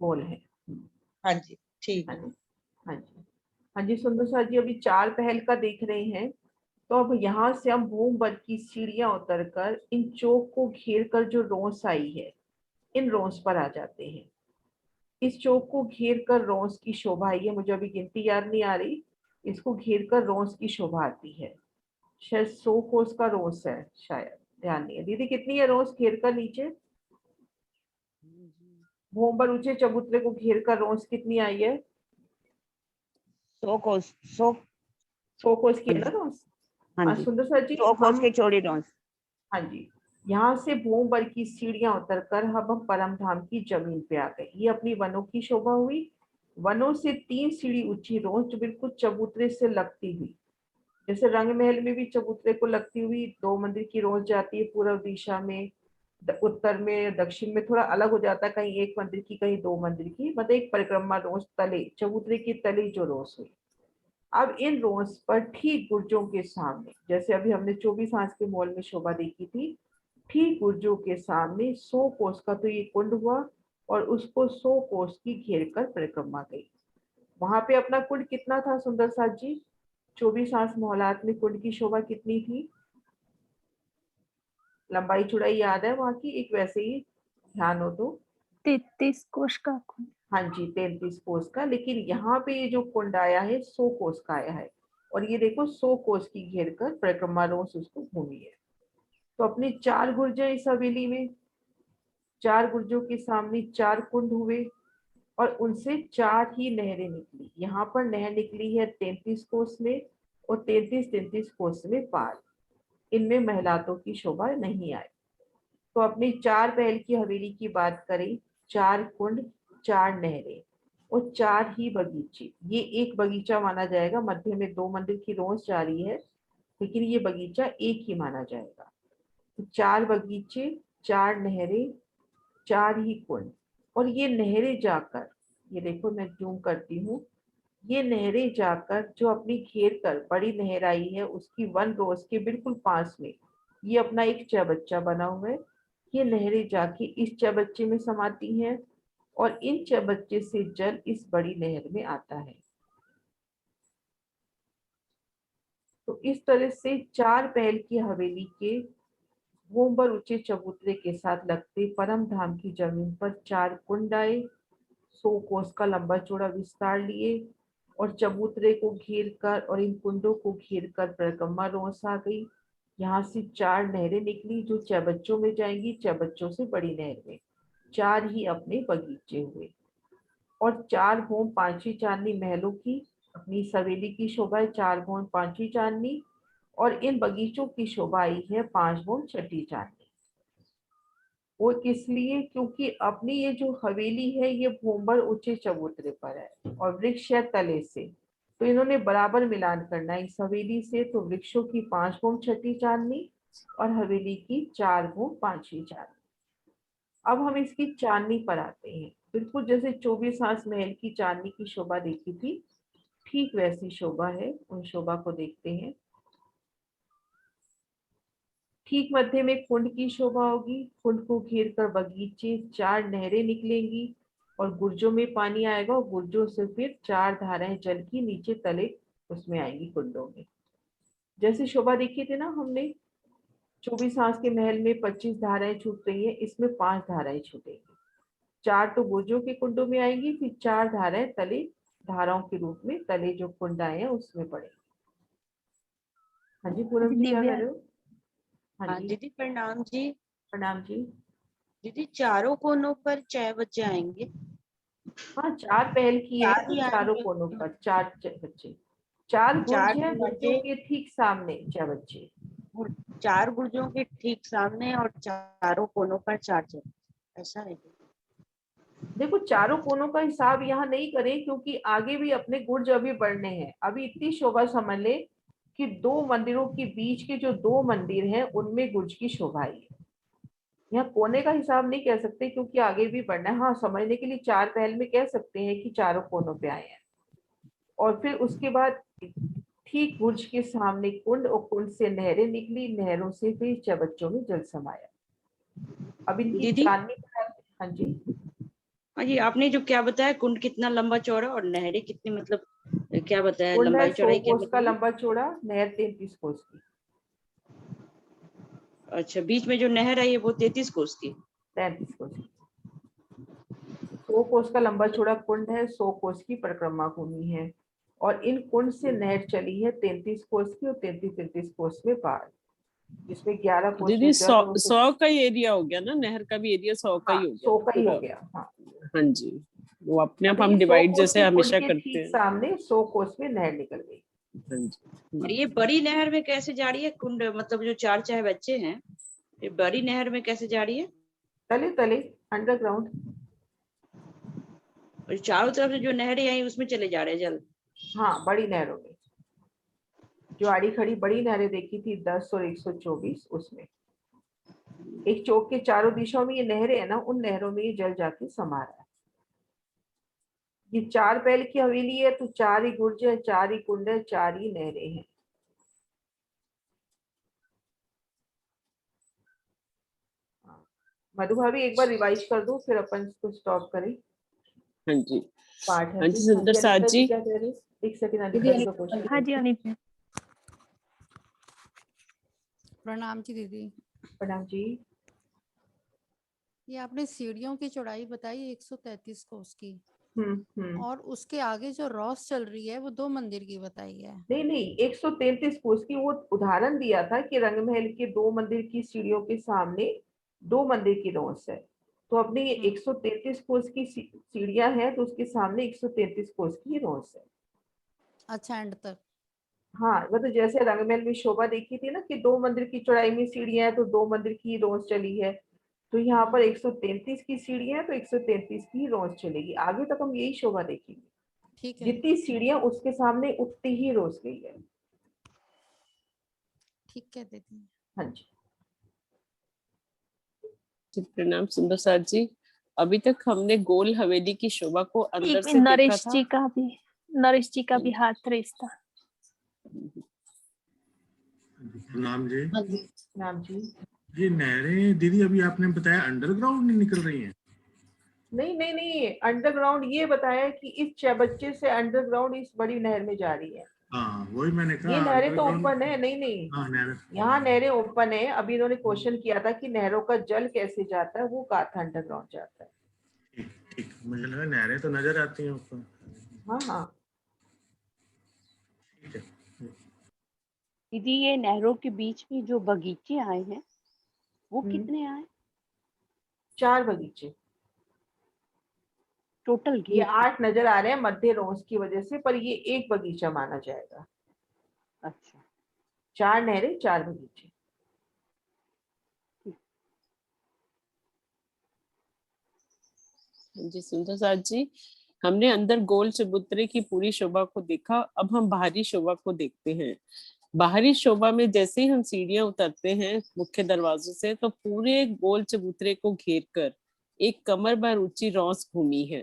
गोल है। हाँ जी, ठीक हाँ है। जी, हाँ जी, हाँ जी सुंदर साथ जी, अभी 4 पहल का देख रहे हैं। तो अब यहाँ से हम भूम बल की सीढ़ियां उतरकर इन चौक को घेर कर जो रोस आई है, इन रोस पर आ जाते हैं। इस चौक को घेर कर रोस की शोभा आई है, मुझे अभी गिनती याद नहीं आ रही। इसको घेर कर रोस की शोभा आती है। शायद 100 कोस का रोस है, शायद ध्यान नहीं है। दीदी कितनी है रोस घेर कर नीचे? भूम बल ऊंचे चबूतरे को घेर कर रोस कितनी आई है? 100 कोस, 100। 100 कोस की है ना रोस? हाँ हाँ जी, सुंदर सर जी, 100 कोस हम के चौड़ी रोस। हाँ जी, यहाँ से भूम बल की सीढ़ियां उतरकर हम परम धाम की जमीन पे आ गए। ये अपनी वनों की शोभा हुई। वनों से 3 सीढ़ी ऊंची रोस जो बिल्कुल चबूतरे से लगती हुई, जैसे रंग महल में भी चबूतरे को लगती हुई 2 मंदिर की रोस जाती है पूर्व दिशा में, उत्तर में, दक्षिण में थोड़ा अलग हो जाता है, कहीं 1 मंदिर की कहीं 2 मंदिर की, मतलब एक परिक्रमा रोस तले, चबूतरे की तले जो रोस हुई। अब इन रोस पर ठीक गुर्जों के सामने, जैसे अभी हमने 24 आंच के मॉल में शोभा देखी थी, ठीक गुर्जों के सामने 100 कोस का तो ये कुंड हुआ और उसको 100 कोस की घेर कर परिक्रमा गई। वहां पे अपना कुंड कितना था सुंदर साथ जी? 24 आंच मोहलात में कुंड की शोभा कितनी थी? लंबाई चौड़ाई याद है वहां की, एक वैसे ही ध्यान हो तो 33 कोश का कुंड। हाँ जी 33 कोस का, लेकिन यहाँ पे ये जो कुंड आया है 100 कोस का आया है, और ये देखो 100 कोस की घेर कर परिक्रमा रोज उसको घूमी है। तो अपनी 4 गुर्ज इस हवेली में, 4 गुर्जों के सामने 4 कुंड हुए और उनसे 4 ही नहरें निकली। यहाँ पर नहर निकली है 33 कोस में और 33 कोस में पार। इनमें महिलातों की शोभा नहीं आई। तो अपनी 4 पहल की हवेली की बात करें, 4 कुंड, 4 नहरें और 4 ही बगीचे। ये एक बगीचा माना जाएगा, मध्य में 2 मंदिर की रोज जा रही है, लेकिन ये बगीचा एक ही माना जाएगा। तो 4 बगीचे, 4 नहरें, 4 ही कुंड। और ये नहरें जाकर, ये देखो मैं जूम करती हूँ, ये नहरें जाकर जो अपनी घेर कर बड़ी नहर आई है उसकी 1 रोज के बिल्कुल पास में ये अपना एक चबच्चा बना हुआ है। ये नहरें जाके इस चबच्चे में समाती हैं और इन चबच्चे से जल इस बड़ी नहर में आता है। तो इस तरह से 4 पहल की हवेली के भूमभर ऊंचे चबूतरे के साथ लगते परम धाम की जमीन पर 4 कुंड आए, 100 कोस का लंबा चौड़ा विस्तार लिए और चबूतरे को घेर कर और इन कुंडों को घेर कर परिक्रमा रोस आ गई। यहाँ से 4 नहरें निकली जो चबच्चों में जाएंगी, चबच्चों से बड़ी नहर में। 4 ही अपने बगीचे हुए और 4 भूम 5वीं चांदनी महलों की। अपनी सवेली की शोभा है 4 भूम 5वीं चांदनी और इन बगीचों की शोभा आई है 5 भूम 6ठी चांदनी। वो किस लिए? क्योंकि अपनी ये जो हवेली है ये भूमभर ऊंचे चबूतरे पर है और वृक्ष है तले से, तो इन्होंने बराबर मिलान करना है इस हवेली से। तो वृक्षों की 5 भूम 6ठी चांदनी और हवेली की 4 भूम 5वीं चांदनी। अब हम इसकी चांदनी पर आते हैं। बिल्कुल जैसे 24 हांस महल की चांदनी की शोभा देखी थी, ठीक वैसी शोभा है। उन शोभा को देखते हैं। ठीक मध्य में कुंड की शोभा होगी, कुंड को घेर कर बगीचे, 4 नहरें निकलेंगी और गुर्जों में पानी आएगा और गुर्जों से फिर 4 धाराएं जल की नीचे तले उसमें आएंगी कुंडों में। जैसे शोभा देखी थी ना हमने, 24 हांस के महल में 25 धाराएं छूट रही है, इसमें 5 धाराएं छूटेंगी। 4 तो गुर्जों के कुंडों में आएंगी, फिर 4 धाराएं तले धाराओं के रूप में तले जो कुंड आए हैं उसमें पड़ेंगी। हाँ जी पूनम जी क्या कर रहे हो? हाँ जी दीदी प्रणाम जी। प्रणाम जी। दीदी चारों कोनों पर 6 बच्चे आएंगे? हाँ 4 पहल की है, 4 तो ही चारों आएंगे? कोनों पर 4 बच्चे। 4 गुर्ज 4 है, गुर्जों बच्चे, के ठीक सामने 6 बच्चे। 4 गुर्जों के ठीक सामने और चारों कोनों पर 4 ऐसा है? देखो चारों कोनों का हिसाब यहाँ नहीं करें क्योंकि आगे भी अपने गुर्ज अभी बढ़ने हैं। अभी इतनी शोभा समझ ले कि 2 मंदिरों के बीच के जो 2 मंदिर हैं उनमें गुर्ज की शोभा आई है। यहाँ कोने का हिसाब नहीं कह सकते क्योंकि आगे भी बढ़ना है। हाँ समझने के लिए 4 पहल में कह सकते हैं कि चारों कोनों पे आए हैं। और फिर उसके बाद ठीक गुर्ज के सामने कुंड और कुंड से नहरें निकली, नहरों से फिर चबच्चों में जल समाया। अब इनकी दीदी? चांदनी पर। हाँ जी हाँ जी, आपने जो क्या बताया, कुंड कितना लंबा चौड़ा और नहरें कितनी, मतलब क्या बताया, कुंड है लंबाई 100 चौड़ाई क्या कोस का बताई? लंबा चौड़ा, नहर 33 कोस की। अच्छा, बीच में जो नहर आई है वो 33 कोस की। 33 कोस की। 100 कोस का लंबा चौड़ा कुंड है, 100 कोस की परिक्रमा भूमि है और इन कुंड से नहर चली है 33 कोस की और 33 कोस में पार, जिसमें 11 कोस दीदी में 100 का ही एरिया हो गया ना, नहर का भी एरिया 100 का ही हो गया 100 का ही पूरा। हो गया। हाँ हाँ जी, वो अपने आप अभी हम 100 डिवाइड कोस जैसे के कुंड हमेशा के करते ठीक हैं। सामने 100 कोस में नहर निकल गई। हाँ जी। और ये बड़ी नहर में कैसे जा रही है कुंड, मतलब जो 4 बच्चे हैं, ये बड़ी नहर में कैसे जा रही है? तले तले अंडरग्राउंड। और चारों तरफ से जो नहरें आई उसमें चले जा रहे हैं जल? हाँ बड़ी नहरों में, जो आड़ी खड़ी बड़ी नहरें देखी थी 10 और 124, उसमें एक चौक के चारों दिशाओं में ये नहरें है ना, उन नहरों में ये जल जाके समा रहा है। ये 4 पहल की हवेली है तो 4 ही गुर्ज है, 4 ही कुंड है, 4 ही नहरें हैं। मधु भाभी एक बार रिवाइज कर दो फिर अपन इसको स्टॉप करें। हाँ जी। पाठ है हाँ जी सुंदर साथ जी। क्या कह रहे? एक सेकंड अनिता जी का क्वेश्चन। हाँ जी अनिता। प्रणाम जी दीदी। प्रणाम जी। ये आपने सीढ़ियों की चौड़ाई बताई 133 कोस की, हम्म। और उसके आगे जो रॉस चल रही है वो 2 मंदिर की बताई है। नहीं नहीं, 133 कोस की वो उदाहरण दिया था कि रंगमहल के 2 मंदिर की सीढ़ियों के सामने 2 मंदिर की रोस है। तो अपने ये 133 कोस की सीढ़ियां हैं, तो उसके सामने 133 कोस की रोस है। अच्छा, एंड तक। हाँ, मतलब जैसे रंगमहल में शोभा देखी थी ना कि 2 मंदिर की चौड़ाई में सीढ़ियां हैं, तो 2 मंदिर की रोज चली है। तो यहाँ पर 133 की सीढ़ियां हैं, तो 133 की रोज चलेगी। आगे तक हम यही शोभा देखेंगे। ठीक है, जितनी सीढ़ियां उसके सामने उतनी ही रोज गई है। ठीक कह देती हैं। हाँ जी। जी प्रणाम सुंदर साथ जी। अभी तक हमने गोल हवेली की शोभा को अंदर एक से देखा नरेश था। जी का भी, नरेश जी का भी हाथ रेस था। नाम जी। नाम जी। ये नहरें दीदी अभी आपने बताया अंडरग्राउंड नहीं निकल रही हैं? नहीं नहीं नहीं, अंडरग्राउंड ये बताया कि इस चबच्चे से अंडरग्राउंड इस बड़ी नहर में जा रही है। हाँ वही मैंने कहा, ये नहरें तो अंडरग्राउंड। ओपन है। नहीं नहीं, हाँ नहरें, यहाँ नहरें ओपन है। अभी इन्होंने क्वेश्चन किया था कि नहरों का जल कैसे जाता है, वो कहा था अंडरग्राउंड जाता है। ठीक ठीक, मुझे लगा नहरें तो नजर आती हैं ऊपर। हाँ हाँ। ठीक है। दीदी ये नहरों के बीच में जो बगीचे आए हैं वो कितने आए? 4 बगीचे। टोटल ये घेर के? 8 नजर आ रहे हैं मध्य रोज की वजह से, पर ये एक बगीचा माना जाएगा। अच्छा, 4 नहरें 4 बगीचे। जी सुंदर साथ जी, हमने अंदर गोल चबूतरे की पूरी शोभा को देखा। अब हम बाहरी शोभा को देखते हैं। बाहरी शोभा में जैसे ही हम सीढ़ियां उतरते हैं मुख्य दरवाजों से, तो पूरे गोल चबूतरे को घेर कर एक कमर भर ऊंची रौस घूमी है।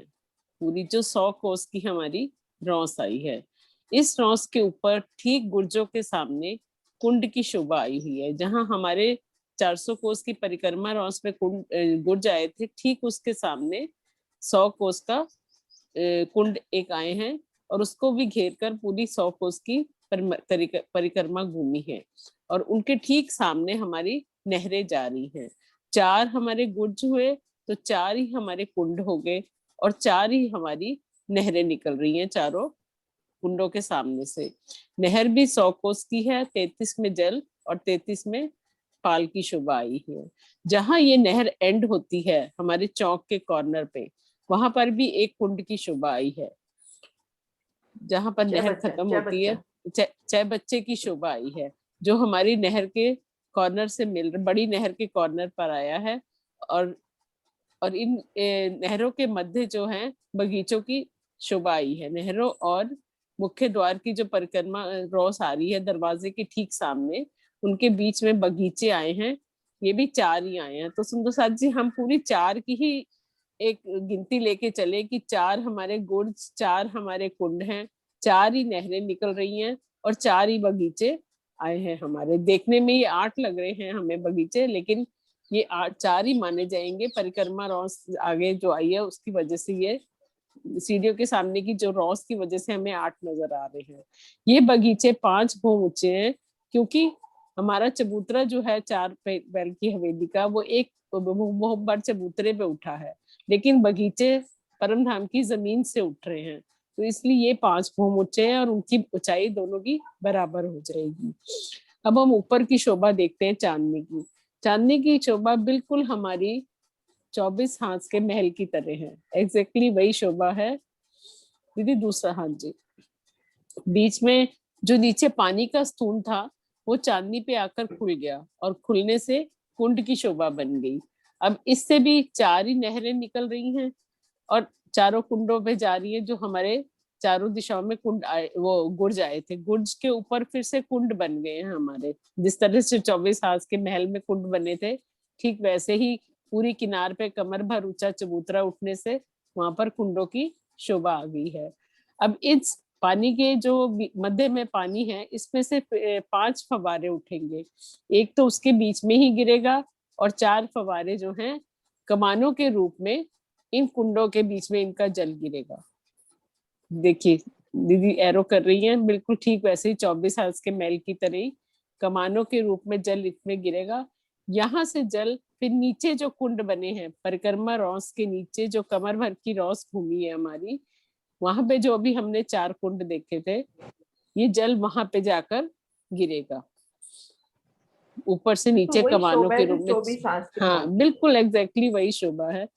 पूरी जो 100 कोस की हमारी रौस आई है। इस रौस के ऊपर ठीक गुर्जों के सामने कुंड की शोभा आई हुई है। जहां हमारे 400 कोस की परिक्रमा रौस में कुंड गुर्ज आए थे, ठीक उसके सामने 100 कोस का कुंड एक आए हैं, और उसको भी घेर कर पूरी 100 कोस की परिक्रमा घूमी है। और उनके ठीक सामने हमारी नहरें जा रही हैं। 4 हमारे गुर्ज हुए तो 4 ही हमारे कुंड हो गए, और 4 ही हमारी नहरें निकल रही हैं चारों कुंडों के सामने से। नहर भी 100 कोस की है, 33 में जल और 33 में पाल की शोभा आई है। जहां ये नहर एंड होती है हमारे चौक के कॉर्नर पे, वहां पर भी एक कुंड की शोभा आई है। जहां पर नहर खत्म होती है, छह बच्चे की शोभा आई है, जो हमारी नहर के कॉर्नर से बड़ी नहर के कॉर्नर पर आया है। और इन नहरों के मध्य जो है बगीचों की शोभा आई है। नहरों और मुख्य द्वार की जो परिक्रमा रौस आ रही है दरवाजे के ठीक सामने, उनके बीच में बगीचे आए हैं। ये भी 4 ही आए हैं। तो सुंदर साथ जी, हम पूरी 4 की ही एक गिनती लेके चले कि 4 हमारे गुर्ज, 4 हमारे कुंड हैं, 4 ही नहरें निकल रही हैं, और 4 ही बगीचे आए हैं हमारे। देखने में ये 8 लग रहे हैं हमें बगीचे, लेकिन ये 4 ही माने जाएंगे। परिक्रमा रौस आगे जो आई है उसकी वजह से, ये सीढ़ियों के सामने की जो रौस की वजह से हमें 8 नजर आ रहे हैं। ये बगीचे 5 भों ऊंचे हैं, क्योंकि हमारा चबूतरा जो है 4 बैल की हवेली का, वो एक बहुत बड़ चबूतरे पे उठा है, लेकिन बगीचे परम धाम की जमीन से उठ रहे हैं। तो इसलिए ये 5 भों ऊंचे हैं, और उनकी ऊंचाई दोनों की बराबर हो जाएगी। अब हम ऊपर की शोभा देखते हैं चांदनी की। चांदनी की शोभा बिल्कुल हमारी 24 हाथ के महल की तरह है। एग्जैक्टली वही शोभा है दीदी। दूसरा हाथ जी, बीच में जो नीचे पानी का स्तून था वो चांदनी पे आकर खुल गया, और खुलने से कुंड की शोभा बन गई। अब इससे भी 4 ही नहरें निकल रही हैं, और चारों कुंडों पे जा रही है, जो हमारे चारों दिशाओं में कुंड आए, वो गुर्ज आए थे। गुर्ज के ऊपर फिर से कुंड बन गए हैं हमारे। जिस तरह से 24 हाथ के महल में कुंड बने थे, ठीक वैसे ही पूरी किनार पे कमर भर ऊंचा चबूतरा उठने से वहां पर कुंडों की शोभा आ गई है। अब इस पानी के जो मध्य में पानी है, इसमें से 5 फव्वारे उठेंगे। एक तो उसके बीच में ही गिरेगा, और 4 फव्वारे जो हैं कमानों के रूप में इन कुंडों के बीच में इनका जल गिरेगा। देखिए दीदी एरो कर रही हैं, बिल्कुल ठीक वैसे ही 24 हाथ के महल की तरह ही कमानों के रूप में जल इसमें गिरेगा। यहाँ से जल फिर नीचे जो कुंड बने हैं परिक्रमा रॉस के नीचे जो कमर भर की रॉस घूमी है हमारी, वहां पे जो अभी हमने 4 कुंड देखे थे, ये जल वहां पे जाकर गिरेगा ऊपर से नीचे वही कमानों शोभा के है जो रूप में। 24 सांस के हाँ पहुंचती है। बिल्कुल एग्जैक्टली वही शोभा है।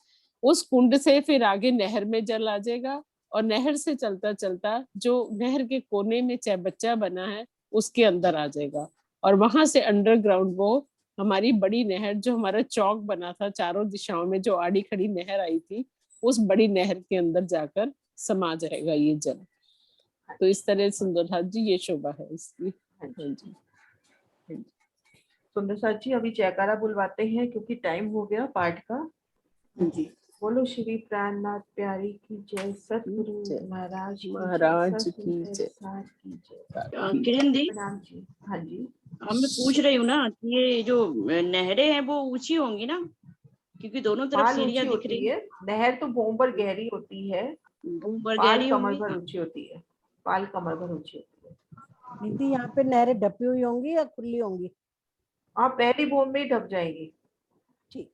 उस कुंड से फिर आगे नहर में जल आ जाएगा और नहर से चलता चलता जो नहर के कोने में चैबच्चा बना है उसके अंदर आ जाएगा और वहां से अंडरग्राउंड वो हमारी बड़ी नहर जो हमारा चौक बना था चारों दिशाओं में जो आड़ी खड़ी नहर आई थी, उस बड़ी नहर के अंदर जाकर समा जाएगा ये जल। तो इस तरह सुंदरलाल जी ये शोभा है इसकी। हाँ जी सुंदर साथ जी अभी जयकारा बुलवाते हैं क्योंकि टाइम हो गया पाठ का। जी बोलो श्री प्राणनाथ प्यारी की जय, सतगुरु महाराज महाराज की की जय, जय। सार की जय। किरण दी, प्रणाम जी। हाँ जी मैं पूछ रही हूँ ना कि ये जो नहरें हैं वो ऊंची होंगी ना, क्योंकि दोनों तरफ पाल ऊंची सीढ़ियां दिख होती रही है, नहर तो भूमभर गहरी होती है, ऊपर पाल गहरी कमर होंगी। भर ऊंची होती है, पाल कमर भर ऊंची होती है। दीदी यहाँ पे नहरें ढपी हुई होंगी या खुली होंगी? हाँ पहली बूंद में ही ढप जाएंगी, ठीक।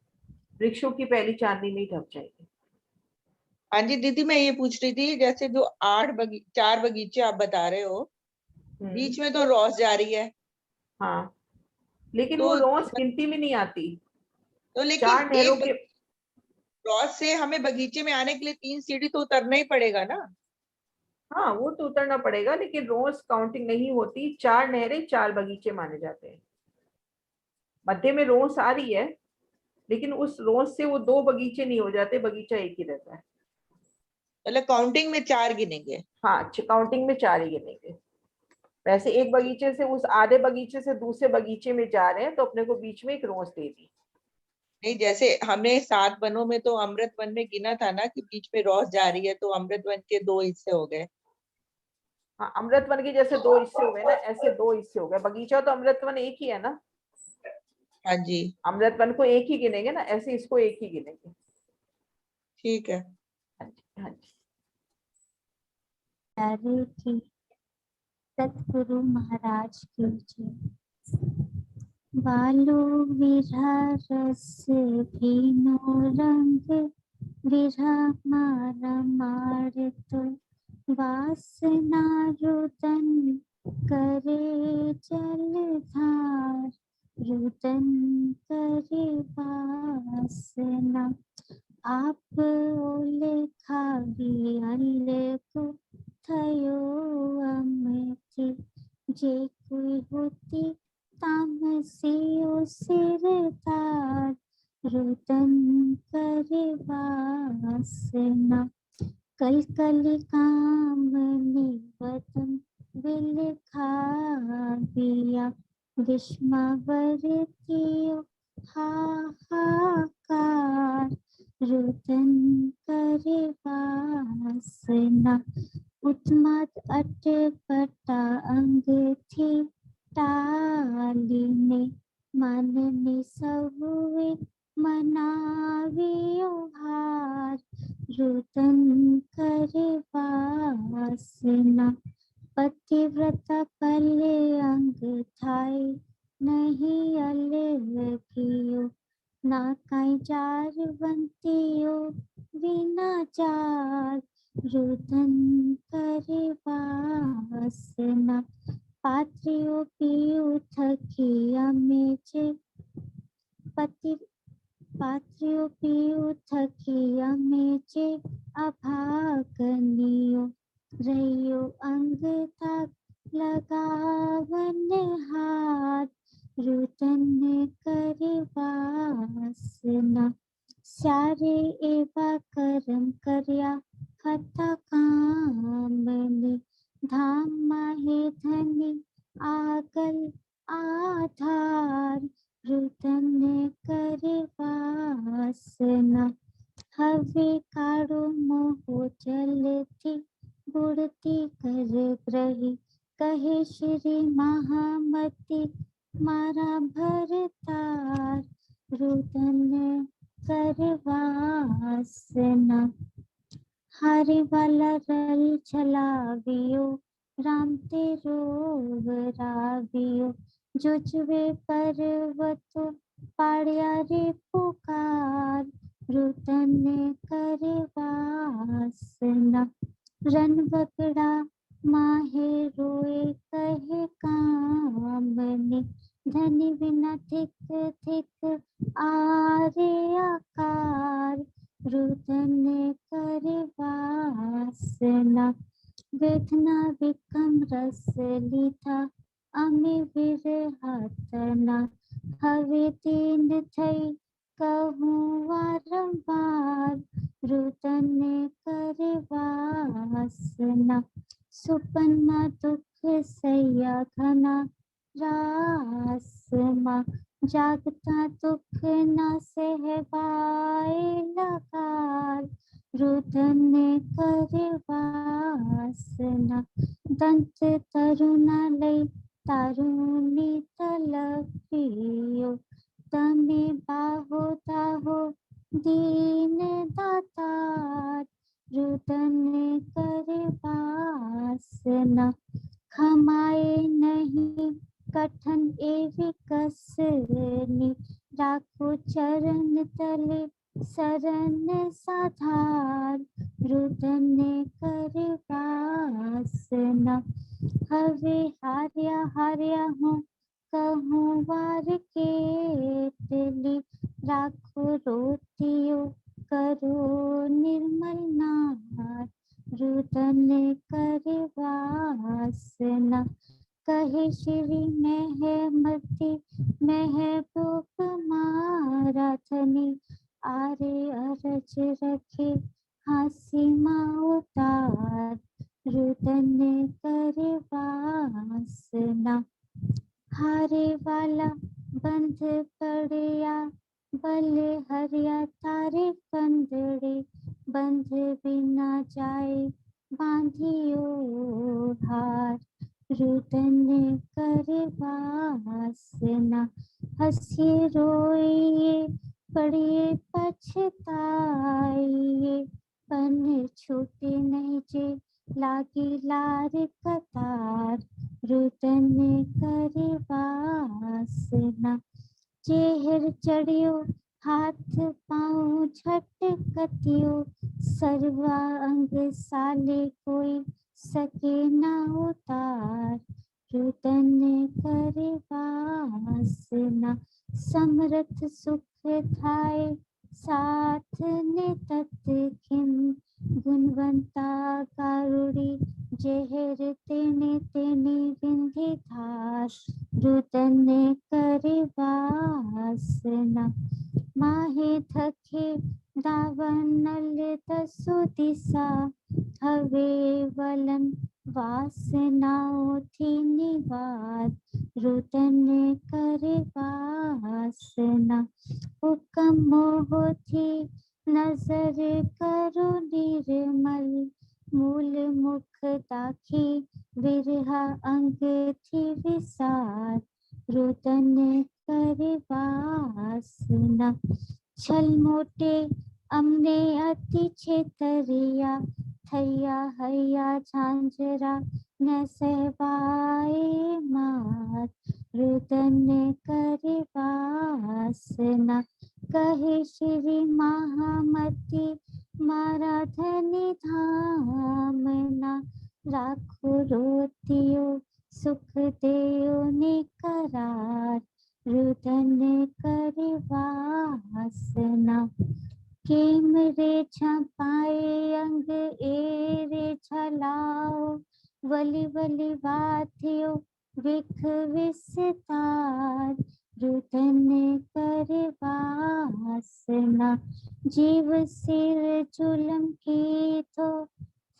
वृक्षों की पहली चांदनी में ही ढप जाएंगी। हाँ जी दीदी, मैं ये पूछ रही थी जैसे जो 4 बगीचे आप बता रहे हो, बीच में तो रॉस जा रही है। हाँ लेकिन तो वो रोज गिनती में नहीं आती। तो लेकिन 4 नहरों के रॉस से हमें बगीचे में आने के लिए 3 सीढ़ी तो उतरना ही पड़ेगा ना। हाँ वो तो उतरना पड़ेगा, लेकिन रोज काउंटिंग नहीं होती। 4 नहरें 4 बगीचे माने जाते हैं। मध्य में रोस आ रही है, लेकिन उस रोस से वो 2 बगीचे नहीं हो जाते, बगीचा एक ही रहता है। मतलब काउंटिंग में 4 गिनेंगे। हाँ काउंटिंग में 4 ही गिनेंगे। वैसे एक बगीचे से उस आधे बगीचे से दूसरे बगीचे में जा रहे हैं तो अपने को बीच में एक रोस दे दी। नहीं, जैसे हमने 7 वनों में तो अमृत वन में गिना था ना कि बीच में रॉस जा रही है, तो अमृत वन के 2 हिस्से हो गए। हाँ अमृत वन के जैसे 2 हिस्से हो गए ना, ऐसे 2 हिस्से हो गए। बगीचा तो अमृत वन एक ही है ना। हाँ जी अमृत वन को एक ही गिनेंगे ना, ऐसे इसको एक ही गिनेंगे। ठीक है। हाँ जी हाँ जी। प्यारे की सतगुरु महाराज की जय। बालो विरह रस भीनो रंग, विरह मारा मारित, वासना रुदन करे जलधार, रुदन करे वासना। आप ओले खावी अल्ले को थयो अमती, जे कोई होती तामसियो सिरदार, रुदन करे वासना। कल कल कामनी वदन विल खाविया, विस्मवर्तियो हाहाकार, रुदन करे वासना। उत्माद अटपटा अंग थी टालिने, मनने सहुए मनावियो हार, रुदन करे वासना। पतिव्रता पले अंग थाई, नहीं अलगियो, ना काई जारवंतियो विना जार, रुदन करे वासना। पात्रियो पियो थकी अमेचे, पात्रियो पियो थकी अमेचे, अभागनियो रहियो अंग तक लगावन हाथ, रुदन करे वासना। सारे एवा करम करया हता कामने, धाम माहे धनी आगल आधार, रुदन करे वासना। हवे काड़ो मोह जलती बुड़ती कर ग्रही, कहे श्री महामती मारा भरतार, रुदन करे वासना। हारे वाला रल चलावियो, राम तेरो रावियो, जुजवे पर्वतो पाड़िया रे पुकार रुदन करे वासना। रन बगड़ा माहे रोए कहे कामनी। धनी बिना थिक थिक आरे आकार रुदन करे वासना। वेदना विकम रस लीथा अमी विरहतना। हवे तीन थई कहूँ वारंवार रुदन करे वासना। सुपनमा दुख सैया घना रासमा। जागता दुख न सह पाए लकार रुदन करे वासना। दंत तरुणा लई तारुणी तलपियो तमे बाहो दाहो दीन दातार रुदन करे वासना। खमाए नहीं कठन एवं कसनी राखो चरण तले शरण साधार रुदन करे वासना। हवे हार्या हार्या हूँ कहूँ वार के तिली राखो रोतियो करो निर्मल नार रुदन करे वासना। कहे श्री महमति महबूब माराथनी आरे अरज रखे हासी माँ उतार रुदन करे वासना। हारे वाला बंध पड़िया बल हरिया तारे बंदड़े बंध बिना जाए बांधियो हार रुदन करे वासना। हंसिए रोइए पड़िए पछताइए पन छूटे नहीं जे लागी लार कतार रुदन करे वासना। चेहर चढ़ियो हाथ पाँव झटकतियो सर्वा अंग साले कोई सके ना उतार रुदन करे वासना। समरथ सुख थाए साथ ने तत्खिन गुणवंता कारुड़ी जहर तेने तेने बिंधि धार रुदन करे वासना। माहे थके दावनल दसो दिशा हवे वलन वासनाओ थी निवार रुदन करे वासना। हुक्म मोह थी नजर करो निर्मल मूल मुख दाखी विरहा अंग थी विसार रुदन करे वासना। छल मोटे अमने अति छेतरिया थैया हैया झांझरा न सहबाए मार रुदन करे वासना। कहे श्री महामती मारा धनी धामना राखो रोतियो सुख देयो निकरार रुदन करे वासना। केम रे छपाए अंग एरे छलाओ वली वली वाथियो विख विस्तार रुदन करे वासना। जीव सिर चुलम की तो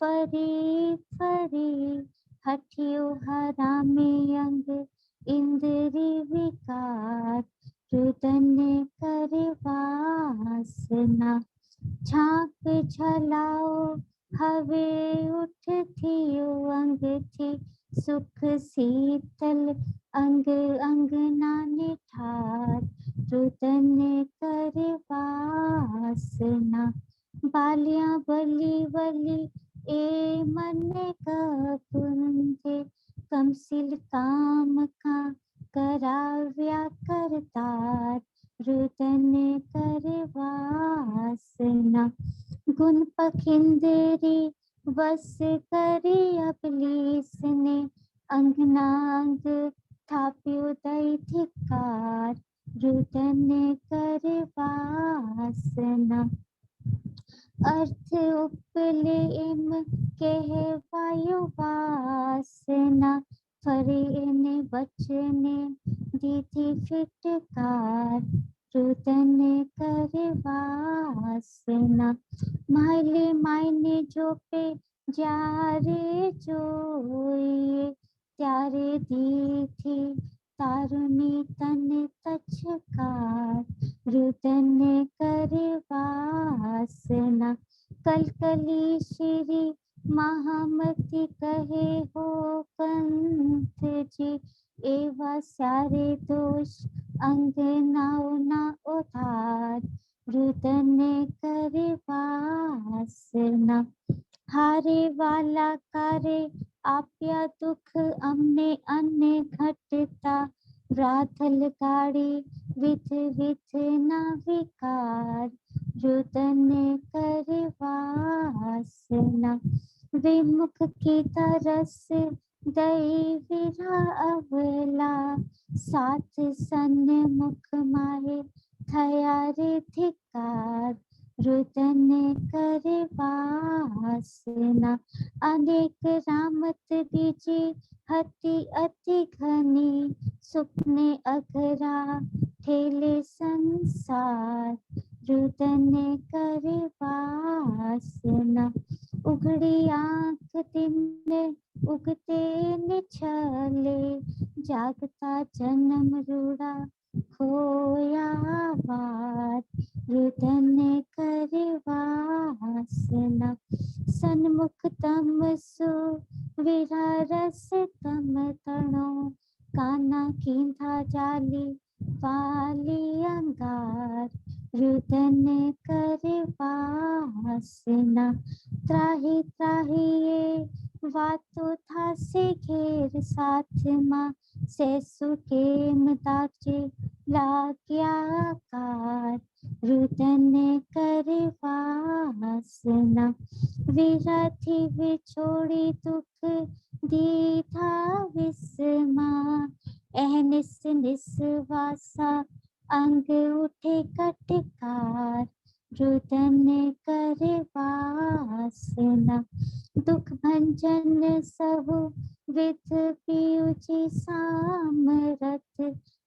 फरी फरी हठियो हरामे अंग इंद्री विकार रुदन करे वासना। छाप छलाओ हवे उठ थियो अंग थी सुख शीतल अंग अंग नाने ठार रुदन करे वासना। बालियां बली बली ए मन कपुंजे कमसिल काम का कराव्या करतार रुदन कर वासना। गुण पखिंदरी बस करी अबलीसने, अंगनांग थाप्यो दई धिकार, रुदन कर वासना। अर्थ उपले इम कहवायो वासना, फरे ने बचने दीथी फिटकार, रुदन कर वासना। मायले मायने जो पे जारे जोइए, त्यारे दीथी तारुनी तन तछकार, रुदन कर वासना। कलकली श्री महामती कहे हो पंथ जी, एवा सारे दोष अंग नाव ना उधार, रुदन कर वासना। हारे वाला करे आप्या दुख अमने अन्य घटता, राधल गाड़ी विध विध ना विकार, रुदन कर वासना। विमुख की तरस दई विरा अवला, साथ सन्मुख माहे थया रे धिकार, रुदन कर वासना। अनेक रामत बीजे हति अति घनी, सुपने अघरा ठेले संसार, रुदन कर वासना। उघड़ी आंख दिन उगते निछले, जागता जन्म रूड़ा खोया बार, रुदन कर वासना। सन्मुख तम सु विरा रस तम तणो, काना कींधा जाली वाली अंगार, रुदन कर वासना। त्राही त्राही ये वातो था से घेर, साथ माँ से सुके मदाचे लाग्या कार, रुदन कर वासना। विरथी विछोड़ी दुख दीथा विस्मा, एहनिस निस्वासा अंग उठे कटकार, रुदन कर वासना। दुख भंजन सबु विध पीयूची सामरथ,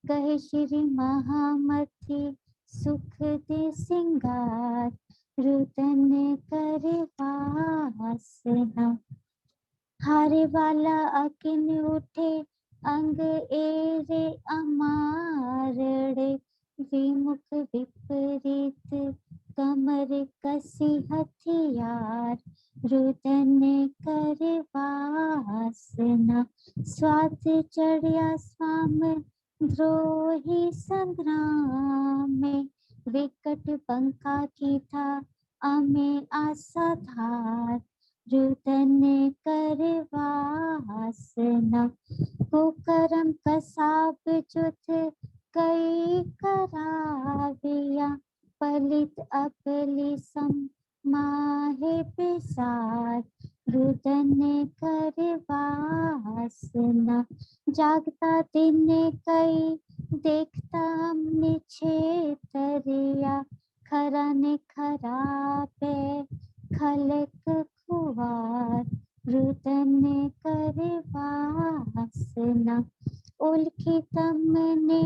कहे श्री महामती सुख दे सिंगार, रुदन कर वासना। हारे वाला अकिन उठे अंग एरे अमारड़े, विमुख विपरीत कमर कसी हथियार, रुदन कर वासना। स्वाद चढ़िया स्वाम द्रोही संग्राम में, विकट बंका की था अमे आशा धार, रुदन कर वासना। कुकरम कसाब जुथ कई कराविया, पलित अपली सम माहे पिसार, रुदन कर वासना। जागता दिन कई देखता हमने छेतरिया, खरा ने खरा पे खलक खुवार, रुदन कर वासना। उल्खी तमने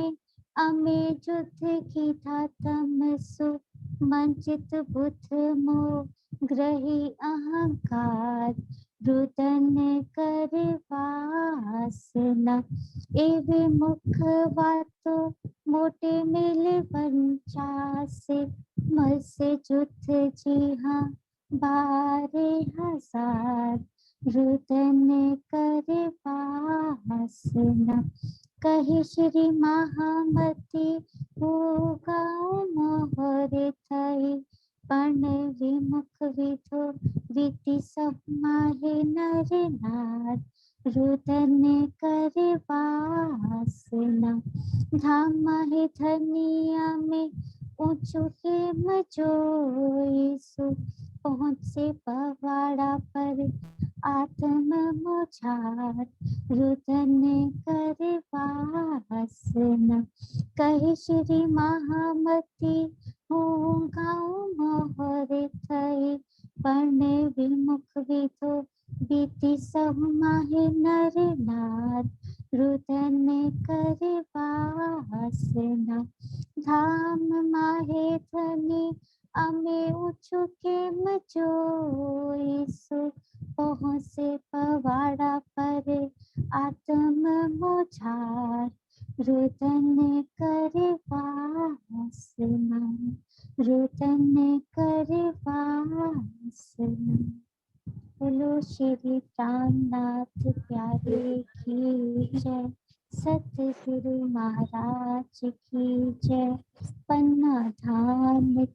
अमे जुद्ध की था तम सु, मंचित बुद्ध मोह ग्रही अहंकार, रुदन कर वासना। एवे मुख वातो मोटे मिले पंचासे, मल से जुद्ध जी हाँ 12,000, रुदन कर वासना। कही श्री महामती होगा मोहरे थई, पण विमुख विधो रीति सब माहे नर नार, रुदन कर वासना धाम है धनिया में ऊंचो के मजोईसु पहुँचे पवाड़ा पर आत्म मुझार रुदन कर वासना कहे श्री महामती हूँ गाँव मोहरे थई पढ़ने विमुख विधो बीती सब माहे नर नार रुदन कर वासना धाम माहे धनी अमे उछु के मजोईसु पहुँचे पवाड़ा पर आत्म मोझार रुदन कर वासना रुदन कर वासना। बोलो श्री रामनाथ प्यारे की जय, सतगुरु महाराज की जय, पन्ना धाम